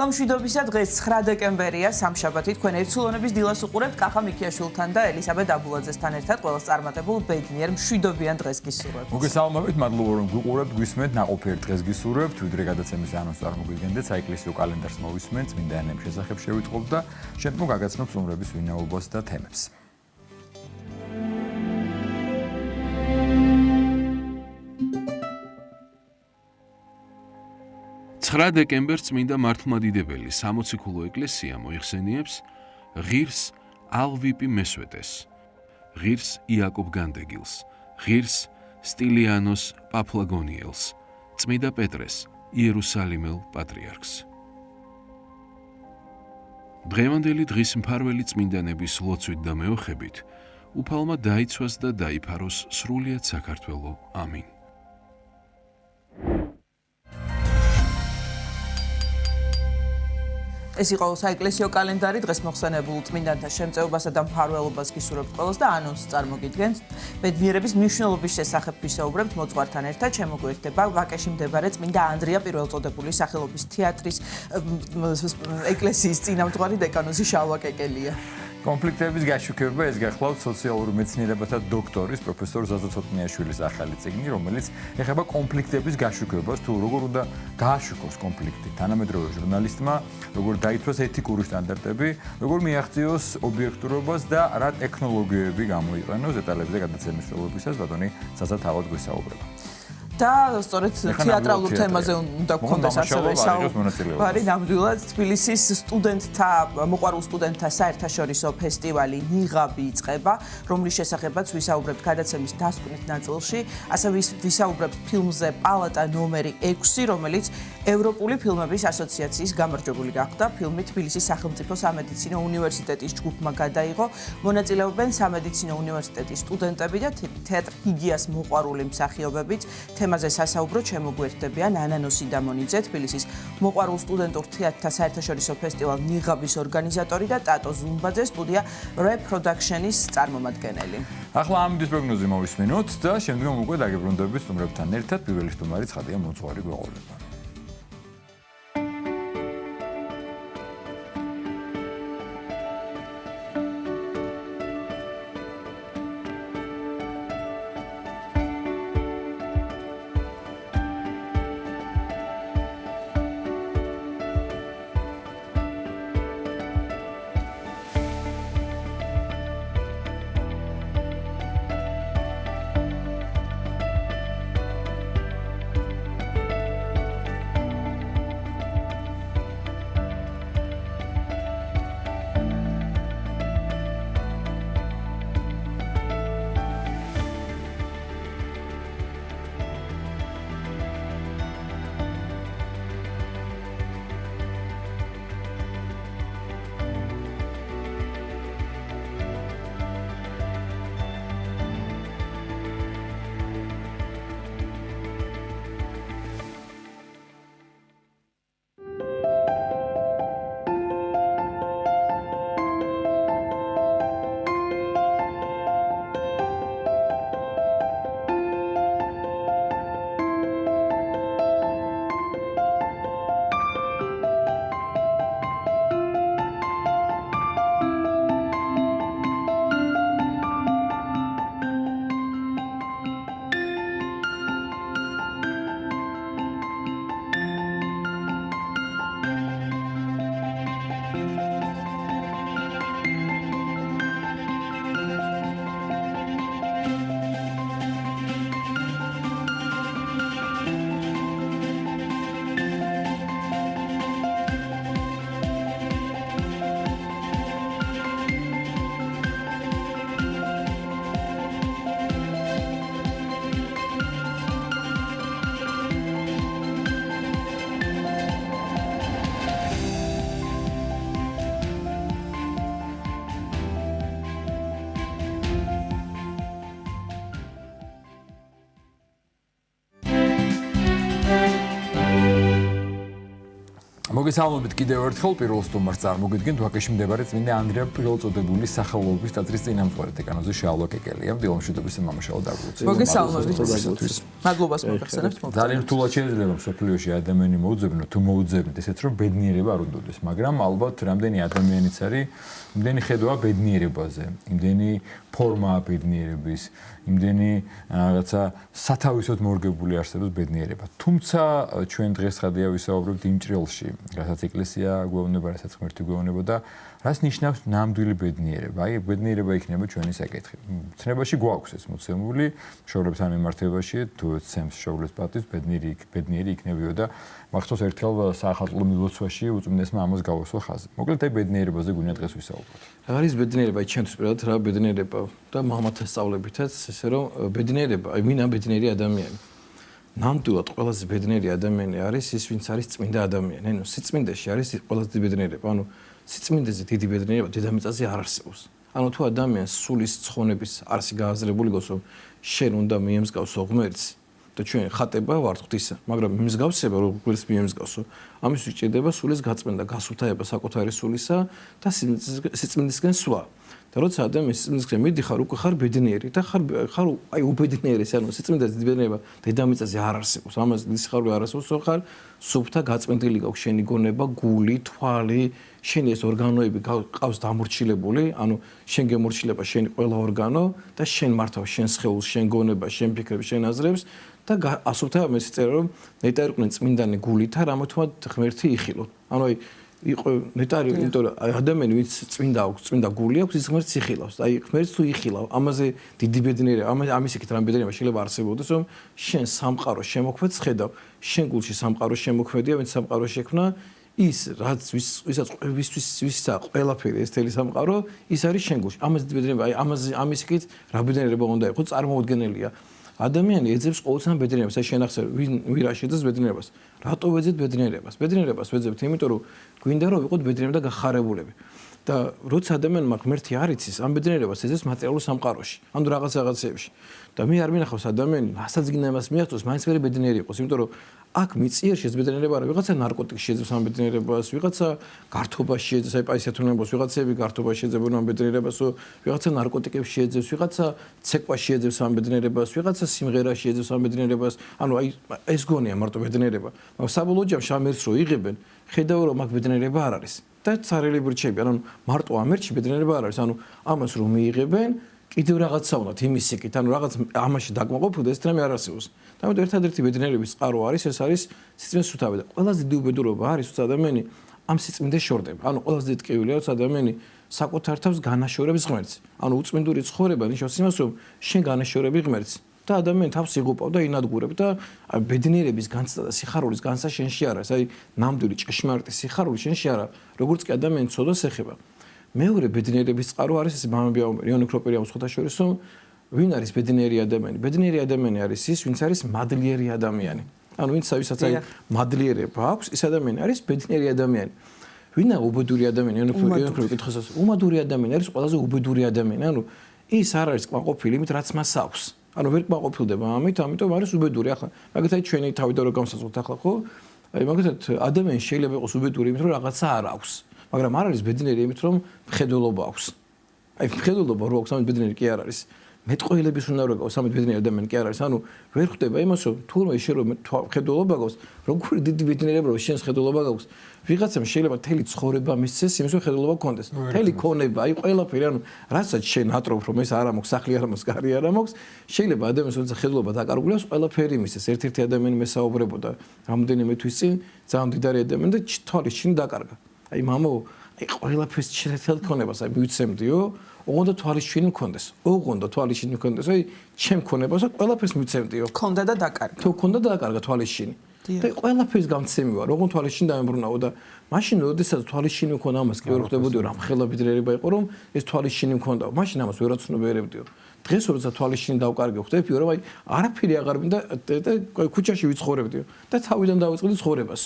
დილომშვიდობისა დღეს 9 დეკემბერია სამშაბათი თქვენ ერთსულონების დილას უყურებთ კახა მიქიაშვილთან და ელისაბედ აბულაძესთან ერთად ყველას წარმატებულ ბედნიერ მშვიდობიან დღეს გისურვებთ. მოგესალმებით, მადლობა რომ გვიყურებთ, გვისმენთ, ნაყოფიერ დღეს გისურვებთ, ვიდრე გადაცემის ანონსს წარმოგიდგენთ, საეკლესიო კალენდარს მოვისმენთ, წმინდა ენების შესახებ შევიტყობთ და შემდგომ გაგაცნობთ სტუმრების ვინაობას და თემებს. 9 დეკემბერს წმინდა მართლმადიდებელი სამოციქულო ეკლესია მოიხსენიებს ღირს ალვიპი მესვეტეს, ღირს იაკობ განდეგილს, ღირს სტილიანოს პაფლაგონიელს, წმინდა პეტრეს იერუსალიმელ პატრიარქს. დღევანდელი დღის მფარველი წმინდანების ლოცვით და მეოხებით უფალმა დაიცვას და დაიფაროს სრულიად საქართველო. ამინ. ეს იყო საეკლესიო კალენდარი დღეს მოხსენებულ წმინდანთა შემწეობასა და მფარველობას გისურვებთ ყველას და ანონსს წარმოგიდგენთ. ბედნიერების მნიშვნელობის შესახებ ვისაუბრებთ მოძღვართან ერთად. შემოგვიერთდება ვაკეში მდებარე წმინდა ანდრია პირველწოდებული სახელობის თეატრის ეკლესიის წინამძღვარი დეკანოზი შალვა კეკელია. კონფლიქტების გაშუქება ეს გახლავთ სოციალურ მეცნიერებათა დოქტორის პროფესორ ზაზა ცოტნიაშვილის ახალი წიგნი, რომელიც ეხება კონფლიქტების გაშუქებას, თუ როგორ უნდა გააშუქოს კონფლიქტი თანამედროვე ჟურნალისტმა, როგორ დაითვალოს ეთიკური სტანდარტები, როგორ მიაღწიოს ობიექტურობას და რა ტექნოლოგიები გამოიყენოს დეტალებზე გადაცემის მსვლელობისას ბატონი ზაზა თავად გვესაუბრება. და სწორედ თეატრალურ თემაზე უნდა გქონდეს ასევე საუბარი. ნამდვილად თბილისის სტუდენტთა, მოყვარულ სტუდენტთა საერთაშორისო ფესტივალი ნიღაბი იწყება, რომლის შესახებაც ვისაუბრებთ გადაცემის დასკვნით ნაწილში. ასევე ვისაუბრებთ ფილმზე პალატა ნომერი 6, რომელიც ევროპული ფილმების ასოციაციის გამარჯვებული გახდა. ფილმი თბილისის სახელმწიფო სამედიცინო უნივერსიტეტის ჯგუფმა გადაიღო. მონაწილეობენ სამედიცინო უნივერსიტეტის სტუდენტები და თეატრ ჰიგიას მოყვარული მსახიობებიც. თემაზე სასაუბრო შემოგვერთდებიან ანანო სიდამონიძე, თბილისის მოყვარულ სტუდენტურ თეატრთა საერთაშორისო ფესტივალ ნიღაბის ორგანიზატორი და ტატო ზუმბაძე, სტუდია Reproduction-ის წარმომადგენელი. ახლა ამის პროგნოზი მოვისმინოთ და შემდგომ უკვე დაგებრუნდებით სტუმრებთან ერთად. პირველი სტუმარი ცხადია მოძღვარი გვეყოლება. მოგესალმებით კიდევ ერთხელ პირველ სტუმარს წარმოგიდგენთ ვაკეში მდებარე წმინდა ანდრია პირველწოდებული სახელობის ტაძრის წინამძღვარი დეკანოზი შალვა კეკელია. დილომშვიდობის მამაშალო დაგვრუცი. მოგესალმებით. მადლობას მოგახსენებთ. ძალიან რთულად შეიძლება მსოფლიოში ადამიანი მოუძებნოთ, თუ მოუძებნით ესეც რომ ბედნიერება არ უნდოდეს, მაგრამ ალბათ რამდენი ადამიანიც არის, იმდენი ხედვა ბედნიერებაზე, იმდენი ფორმაა ბედნიერების, იმდენი რაღაცა სათავისოდ მორგებული არსებობს ბედნიერება. თუმცა ჩვენ დღეს ხადია ვისაუბრებთ იმ ჭრილში, რასაც ეკლესია გვეუბნება, რასაც ღმერთი გვეუბნება და რას ნიშნავს ნამდვილი ბედნიერება? აი, ბედნიერება იქნება ჩვენი საკითხი. ცნებაში გვაქვს ეს მოცემული, შოულებთან მიმართებაში, თუ ცემს შოულებს პატივს, ბედნიერი იქნებიო და მახსოვს ერთხელ საახალწლო მილოცვაში უწმინდესმა ამას გავასვა ხაზი. მოკლედ აი ბედნიერებაზე გვინდა დღეს ვისაუბროთ. რა არის ბედნიერება? აი ჩემთვის პირადად რა ბედნიერება და მამათა სწავლებითაც ესე რომ ბედნიერება, აი ვინ ამ ბედნიერი ადამიანი? ნამდვილად ყველაზე ბედნიერი ადამიანი არის ის, ვინც არის წმინდა ადამიანი. ანუ სიწმინდეში არის ყველაზე დიდი ბედნიერება. ანუ სიწმინდეზე დიდი ბედნიერება დედამიწაზე არ არსებობს. ანუ თუ ადამიანს სულის ცხონების არსი გააზრებული გოს რომ შენ უნდა მიემსგავსო ღმერთს და ჩვენ ხატება ვართ ღვთისა, მაგრამ მსგავსება რომ ღმერთს მიემსგავსო, ამისთვის სჭირდება სულის გაწმენდა, გასუფთავება საკუთარი სულისა და სიწმინდისგან სვლა. და როცა ადამიანს სიწმინდისგან მიდიხარ, უკვე ხარ ბედნიერი და ხარ აი უბედნიერი, ანუ სიწმინდეზე ბედნიერება დედამიწაზე არ არსებობს. ამაზე დიდი სიხარული არ არსებობს, რომ ხარ სუფთა გაწმენდილი გაქვს შენი გონება, გული, თვალი, შენი ეს ორგანოები ყავს დამორჩილებული, ანუ შენ გემორჩილება შენი ყველა ორგანო და შენ მართავ შენ სხეულს, შენ გონება, შენ ფიქრებს, შენ აზრებს და ასუფთავება მე წერა რომ ნეტარიყვნენ წმინდანი გულითა, რამოთმად ღმერთი იხილოთ. ანუ აი იყო ნეტარი, იმიტომ რომ ადამიანი ვინც წმინდა აქვს, წმინდა გული აქვს, ის ღმერთს იხილავს. აი ღმერთს თუ იხილავ, ამაზე დიდი ბედნიერება, ამის იქით რამ ბედნიერება შეიძლება არსებობდეს, რომ შენ სამყარო შემოქმედს ხედავ, შენ გულში სამყარო შემოქმედია, ვინც სამყარო შექმნა, ის რაც ვისთვისა ყველაფერი ეს თელი სამყარო, ის არის შენ გულში. ამაზე დიდი ბედნიერება, აი ამის იქით რა ბედნიერება უნდა იყოს, წარმოუდგენელია. ადამიანი ეძებს ყოველთვის ბედნიერებას, აი შენახსენებ, ვინ რა შეძებს ბედნიერებას. რატო ვეძებთ ბედნიერებას? ბედნიერებას ვეძებთ იმიტომ, რომ გვინდა რომ ვიყოთ ბედნიერები და გახარებულები. და როცა ადამიანმა ღმერთი არ იცის, ამ ბედნიერებას ეძებს მატერიალურ სამყაროში, ანუ რაღაცეებში. და მე არ მინახავს ადამიანი, ასაძგინა იმას მიაღწევს, მაინც ვერ ბედნიერი იყოს, იმიტომ რომ აქ მიწიერში ეს ბედნიერება არა, ვიღაცა ნარკოტიკს შეძებს ამ ბედნიერებას, ვიღაცა გართობაში შეძებს, აი პაისეთუნებას, ვიღაცები გართობაში შეძებენ ამ ბედნიერებას, ვიღაცა ნარკოტიკებს შეძებს, ვიღაცა ცეკვაში შეძებს ამ ბედნიერებას, ვიღაცა სიმღერაში შეძებს ამ ბედნიერებას, ანუ აი ეს გონია მარტო ბედნიერება. მაგრამ საბოლოო ჯამში ამ ერთს რო იღებენ, ხედავ რომ აქ ბედნიერება არ არის. და ცარიელი ბრჩები, ანუ მარტო ამ ერთში ბედნიერება არ არის, ანუ ამას რომ მიიღებენ კიდევ რაღაცა უნდათ იმის იქით, ანუ რაღაც ამაში დაკმაყოფილდეს ეს რამე არ არსებობს. და ამიტომ ერთადერთი ბედნიერების წყარო არის, ეს არის სიწმინდის სუფთავება და ყველაზე დიდი უბედურობა არის, როცა ადამიანი ამ სიწმინდეს შორდება. ანუ ყველაზე დიდი ტკივილია, როცა ადამიანი საკუთარ თავს განაშორებს ღმერთს. ანუ უწმინდური ცხოვრება ნიშნავს იმას, რომ შენ განაშორები ღმერთს და ადამიანი თავს იღუპავ და ინადგურებ და ბედნიერების განცდა და სიხარულის განცდა შენში არ არის. აი ნამდვილი ჭეშმარიტი სიხარული შენში არა, როგორც კი ადამიანი ცოდვას ეხება. მეორე ბედნიერების წყარო არის ეს იონ ოქროპირიამის ხუთაშორის, რომ ვინ არის ბედნიერი ადამიანი? ბედნიერი ადამიანი არის ის, ვინც არის მადლიერი ადამიანი. ანუ ვისაც აი მადლიერება აქვს, ის ადამიანი არის ბედნიერი ადამიანი. ვინა უბედური ადამიანი? იონ ოქროპირიამის კითხოსას, უმადური ადამიანი არის ყველაზე უბედური ადამიანი. ანუ ის არ არის კმაყოფილი იმით, რაც მას აქვს. ანუ ვერ კმაყოფილდება ამით, ამიტომ არის უბედური. ახლა მაგათაც ჩვენი თავიდან რო გამოსაწყოთ ახლა ხო? აი მაგათაც ადამიანი შეიძლება იყოს უბედური იმით, რომ რაღაცა არ აქვს. მაგრამ არ არის ბედნიერი იმით, რომ მხედველობა აქვს. აი მხედველობა რო აქვს, ამით ბედნიერი კი არ არის. მეტყველების უნდა რო გაქვს, ამით ბედნიერი ადამიანი კი არ არის. ანუ ვერ ხვდება იმას, რომ თურმე შე რომ მხედველობა გაქვს, როგორი დიდი ბედნიერება რომ შენს მხედველობა გაქვს. ვიღაცამ შეიძლება თელი ცხოვრება მისცეს იმის, რომ მხედველობა გქონდეს. თელი ქონება, აი ყველაფერი, ანუ რასაც შენ ატრობ, რომ ეს არ ამოქვს, სახლი არ ამოქვს, კარი არ ამოქვს, შეიძლება ადამიანს როცა მხედველობა დაკარგული აქვს, ყველაფერი მისცეს. ერთ-ერთი ადამიანი მესაუბრებოდა რამდენიმე თვის წინ, ძალიან დიდარი ადამიანი და თვალის შინ დაკარგა. აი მამო, აი ყველაფერს შეიძლება ქონებას, აი მივიცემდიო, ოღონდ თვალის შინ მქონდეს. ოღონდ თვალის შინ მქონდეს, აი ჩემ ქონებას ყველაფერს მივიცემდიო. ქონდა და დაკარგა. თუ ქონდა და დაკარგა თვალის შინ. და ყველაფერს გამცემი ვარ, ოღონდ თვალის შინ დაემბრუნაო და მაშინ როდესაც თვალის შინ მქონდა ამას კი ვერ ხვდებოდიო, რა მხელა ბედნიერება იყო, რომ ეს თვალის შინ მქონდა. მაშინ ამას ვერ აცნობიერებდიო. დღეს როცა თვალის შინ დავკარგე, ხვდებიო, რომ აი არაფერი აღარ მინდა და ქუჩაში ვიცხოვრებდიო და თავიდან დავიწყდი ცხოვრებას.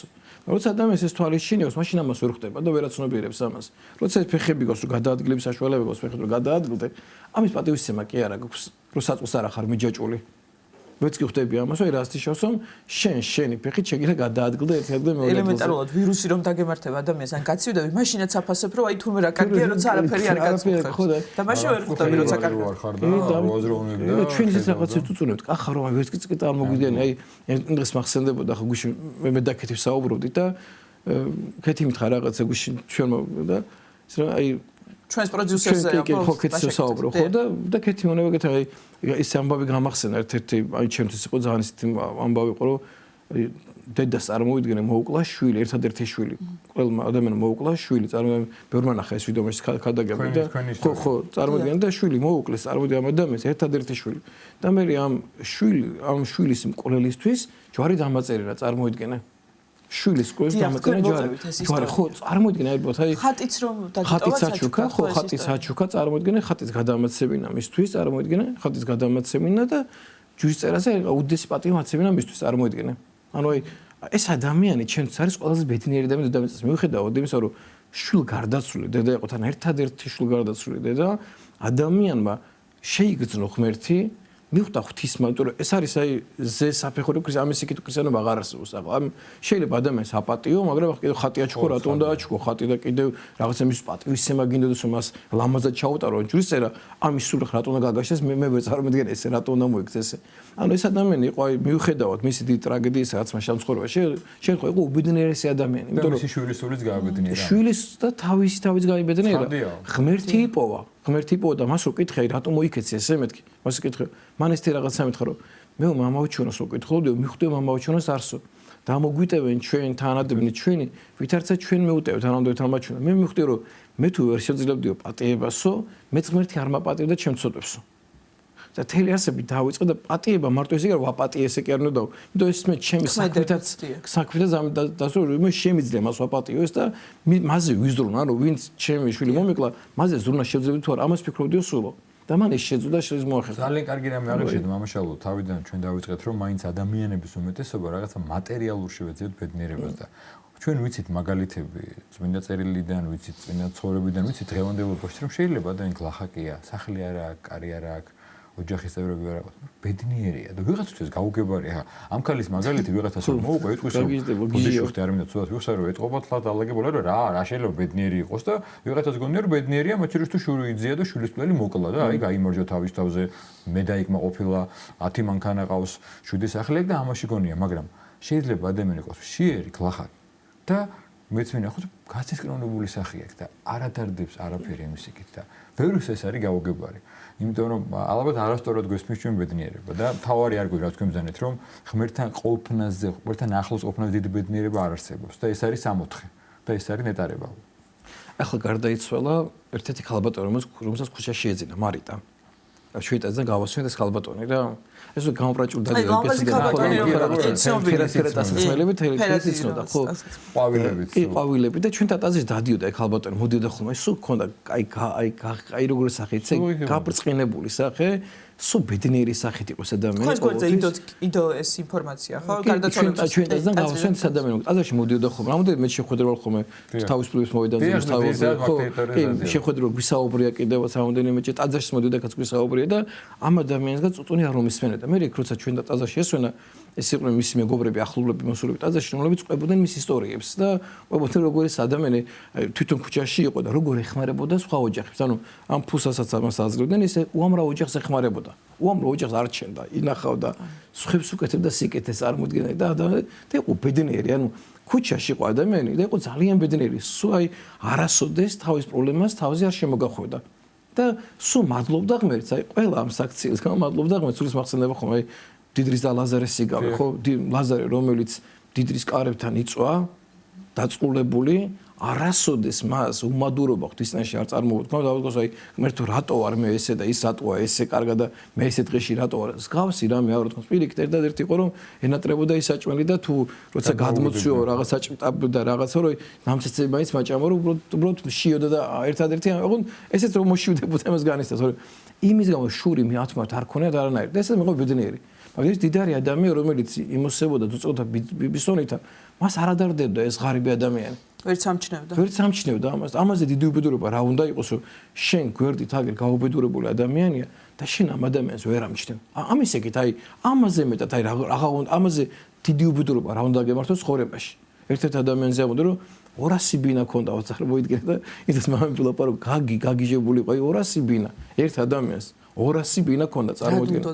როცა ადამიანს ეს თვალის შინი აქვს, მაშინ ამას ვერ ხვდება და ვერ აცნობიერებს ამას. როცა ეს ფეხები გავს, რომ გადაადგილების საშუალება გავს, ფეხები რომ გადაადგილდე, ამის პატივისცემა კი არა გაქვს. რომ საწყოს არ ახარ მიჯაჭული. ვეც კი ხვდები ამას, აი რას თიშავს, რომ შენი ფეხით შეგიძლია გადაადგილდე ერთი ადგილიდან მეორე ადგილზე. ელემენტარულად ვირუსი რომ დაგემართება ადამიანს, ან გაცივდები, მაშინაც აფასებ, რომ აი თუმე რა კარგია, როცა არაფერი არ გაწუხებს. და მაშინ ვერ ხვდები, როცა კარგია. ხარ და მოაზროვნებ და ჩვენ ისეთ რაღაცებს უწუნებთ. ახლა რომ აი ვერც კი წარმოგიდგენი, აი დღეს მახსენდებოდა ხო გუშინ მე დაკეთებ საუბრობდით და კეთი მითხა რაღაცა გუშინ ჩვენ და აი ჩვენს პროდიუსერზე ხო კეთი საუბრო ხო და კეთი მონება კეთა აი ეს ამბავი გამახსენა ერთ-ერთი აი ჩემთვის იყო ძალიან ისეთი ამბავი იყო რომ დედას წარმოვიდგენე მოუკლა შვილი ერთადერთი შვილი ყველა ადამიანმა მოუკლა შვილი წარმოვიდგენე ბევრმა ნახა ეს ვიდეო მე ქადაგები და ხო წარმოვიდგენე და შვილი მოუკლეს წარმოვიდგენე ადამიანს ერთადერთი შვილი და მე ამ შვილის მკვლელისთვის ჯვარი დამაწერი რა წარმოვიდგენე შვილის სკოლის დამაწერა ჯვარი ხო წარმოიდგინე ალბათ აი ხატიც რომ დაგიტოვა ხო ხატის აჩუქა წარმოიდგინე ხატის გადამაცემინა მისთვის წარმოიდგინე ხატის გადამაცემინა და ჯვრის წერაზე უდესი პატივი მაცემინა მისთვის წარმოიდგინე ანუ აი ეს ადამიანი ჩემთვის არის ყველაზე ბედნიერი ადამიანი დედამიწაზე მიუხედავად იმისა რომ შვილ გარდაცვლილი დედა იყო თან ერთადერთი შვილ გარდაცვლილი დედა ადამიანმა შეიგრძნო ღმერთი მიხვდა ღვთისმა, იმიტომ რომ ეს არის აი ზე საფეხური ამის იქით ქრისტიანობა აღარ არსებობს. ახლა შეიძლება ადამიანს აპატიო, მაგრამ კიდევ ხატი აჩუქო, რატო უნდა აჩუქო ხატი და კიდევ რაღაცა მის პატივისცემა გინდოდეს რომ მას ლამაზად ჩაუტარო, ჯვრის წერა, ამის სულ რატო უნდა გაგაშეს, მე ვერ წარმოვიდგენ ესე, რატო უნდა მოიქცეს ესე. ანუ ეს ადამიანი იყო აი მიუხედავად მისი დიდი ტრაგედიისა, რაც მას შემცხოვრებაში, შეიძლება იყო უბედნიერესი ადამიანი, იმიტომ რომ მისი შვილის სულიც გააბედნიერა. შვილის და თავის გაიბედნიერა. ღმერთი იპოვა. ღმერთი იპოვა და მას უკითხე, რატომ მოიქეცი ესე მეთქი. მას უკითხე, მან ეს რაღაცა მეთქა რომ მე მამაოჩონოს უკითხულობდი, მიხვდე მამაოჩონოს არსო. და მოგვიტევენ ჩვენ თანადებნი ჩვენი, ვითარცა ჩვენ მეუტევთ თანამდე თამაჩუნა. მე მივხვდი რომ მე თუ ვერ შეძლებდიო პატიებასო, მე ღმერთი არ მაპატიებდა ჩემ ცოტებსო. და თელი არსები დავიწყე და პატიება მარტო ესე არ ვაპატიე ესე კი არ უნდა. იმიტომ ეს მე ჩემი საქმითაც დასრულებული მე შემიძლია მას ვაპატიო ეს და მასზე ვიზრუნა რომ ვინც ჩემი შვილი მომიკლა მასზე ზრუნა შეძლებდი თუ არა ამას ფიქრობდიო სულო და მან ეს შეძლო და შემოახერხა ძალიან კარგი რამე აღიშვით მამაშალო თავიდან ჩვენ დავიწყეთ რომ მაინც ადამიანების უმეტესობა რაღაცა მატერიალურ შევეძებთ ბედნიერებას და ჩვენ ვიცით მაგალითები წმინდა წერილიდან ვიცით წმინდა ცხოვრებიდან ვიცით დღევანდელობაში რომ შეიძლება ადამიანი გლახაკია სახლი არა აქვს კარი არა აქვს ოჯახის წევრები არ აქვს ბედნიერია და ვიღაცისთვის გაუგებარია ამ ქალის მაგალითი ვიღაცას რომ მოუყვა ეთქვის რომ ბუდიშვიხტი არ მინდა ცუდად ვიხსა რომ ეთყობა თლად ალაგებულა რომ რა შეიძლება ბედნიერი იყოს და ვიღაცას გონია რომ ბედნიერია მათ შორის თუ შური იძია და შვილისწული მოკლა და აი გაიმარჯვა თავის თავზე მე და იქ მოყოფილა 10 მანქანა ყავს 7 სახლი და ამაში გონია მაგრამ შეიძლება ადამიანი იყოს შიერი გლახაკი და მეც მინახოთ გაცისკრონებული სახი აქვს და არადარდებს არაფერი იმის იქით და ბევრს ეს არის გაუგებარი იმიტომ რომ ალბათ არასწორად გვესმის ჩვენ ბედნიერება და თავარი არ გვიგრავს თქვენ ბრძანეთ რომ ღმერთთან ყოფნაზე ღმერთთან ახლოს ყოფნაზე დიდი ბედნიერება არ არსებობს და ეს არის 64 და ეს არის ნეტარება. ახლა გარდაიცვალა ერთ-ერთი ქალბატონი რომელსაც ქუჩაში შეეძინა მარიტა. შვეიტაზიდან გავასვენეთ ეს ქალბატონი და ეს გამოპრაჭული და ცნობილი ხო ყვავილები და ჩვენ ტატაზეში დადიოდა აი ქალბატონი მოდიოდა ხოლმე სულ ქონდა აი როგორი სახე იცი გაბრწყინებული სახე სულ ბედნიერი სახით იყოს ადამიანი ყოველთვის იდო ეს ინფორმაცია ხო გარდაცვალების ჩვენ ტატაზეიდან გავასვენეთ ადამიანი ტატაზეში მოდიოდა ხოლმე რამოდენიმე მე შეხვედრა ხოლმე თავის პრობლემის მოვიდანზე თავი შეხვედრა გვისაუბრია კიდევაც რამოდენიმე ტატაზეში მოდიოდა კაც გვისაუბრია და ამ ადამიანს წუწუნი არ მომისმენა და მე როცა ჩვენ და ტაზაში ესვენა ეს იყვნენ მისი მეგობრები ახლობლები მოსულები ტაზაში რომლებიც ყვებოდნენ მის ისტორიებს და ყვებოდნენ როგორ ეს ადამიანი თვითონ ქუჩაში იყო და როგორ ეხმარებოდა სხვა ოჯახებს ანუ ამ ფუსასაც ამას აძლევდნენ ესე უამრავ ოჯახს ეხმარებოდა უამრავ ოჯახს არ ჩენდა ინახავდა სხვებს უკეთებდა სიკეთეს წარმოდგენა და ადამიანი და იყო ბედნიერი ანუ ქუჩაში იყო ადამიანი და იყო ძალიან ბედნიერი სულ აი არასოდეს თავის პრობლემას თავზე არ შემოგახვედა და სულ მადლობდა ღმერთს აი ყველა ამ საქციელს გამადლობდა ღმერთს სულის მახსენდება ხომ აი დიდრის და ლაზარეს სიგავე ხო ლაზარე რომელიც დიდრის კარებთან იწვა დაწყულებული არასოდეს მას უმადურობა ღვთისნაში არ წარმოუდგა დავდგოს აი ღმერთო რატო არ მე ესე და ის რატოა ესე კარგა და მე ესე დღეში რატო არ მსგავსი რამე არ ვთქოს პირიქით ერთადერთი იყო რომ ენატრებოდა ის საჭმელი და თუ როცა გადმოციო რაღაც საჭმტაბ და რაღაცა რომ ნამცეცები მაინც მაჭამა რომ უბრალოდ შიოდა და ერთადერთი აღონ ესეც რომ მოშივდებოდა ამას განისწრებს რომ იმის გამო შური მეათმართ არ ქონია და არანაირი და ესე მეგო ბედნიერი მაგრამ ის დიდარი ადამიანი რომელიც იმოსებოდა თუ წოდა ბისონითა მას არ ადარდებდა ეს ღარიბი ადამიანი ვერც ამჩნევდა. ვერც ამჩნევდა ამას. ამაზე დიდი უბედურება რა უნდა იყოს, რომ შენ გვერდით აგერ გაუბედურებული ადამიანია და შენ ამ ადამიანს ვერ ამჩნევ. ამის ეგეთ, აი, ამაზე მეტად, აი, რაღა უნდა, ამაზე დიდი უბედურება რა უნდა გემართოს ცხოვრებაში. ერთ-ერთ ადამიანზე ამბობ, რომ 200 ბინა ქონდა, ოცხარ მოიდგინე და ის მამები ლაპარო გაგიჟებული ყო 200 ბინა. ერთ ადამიანს 200 ბინა ქონდა, წარმოიდგინე.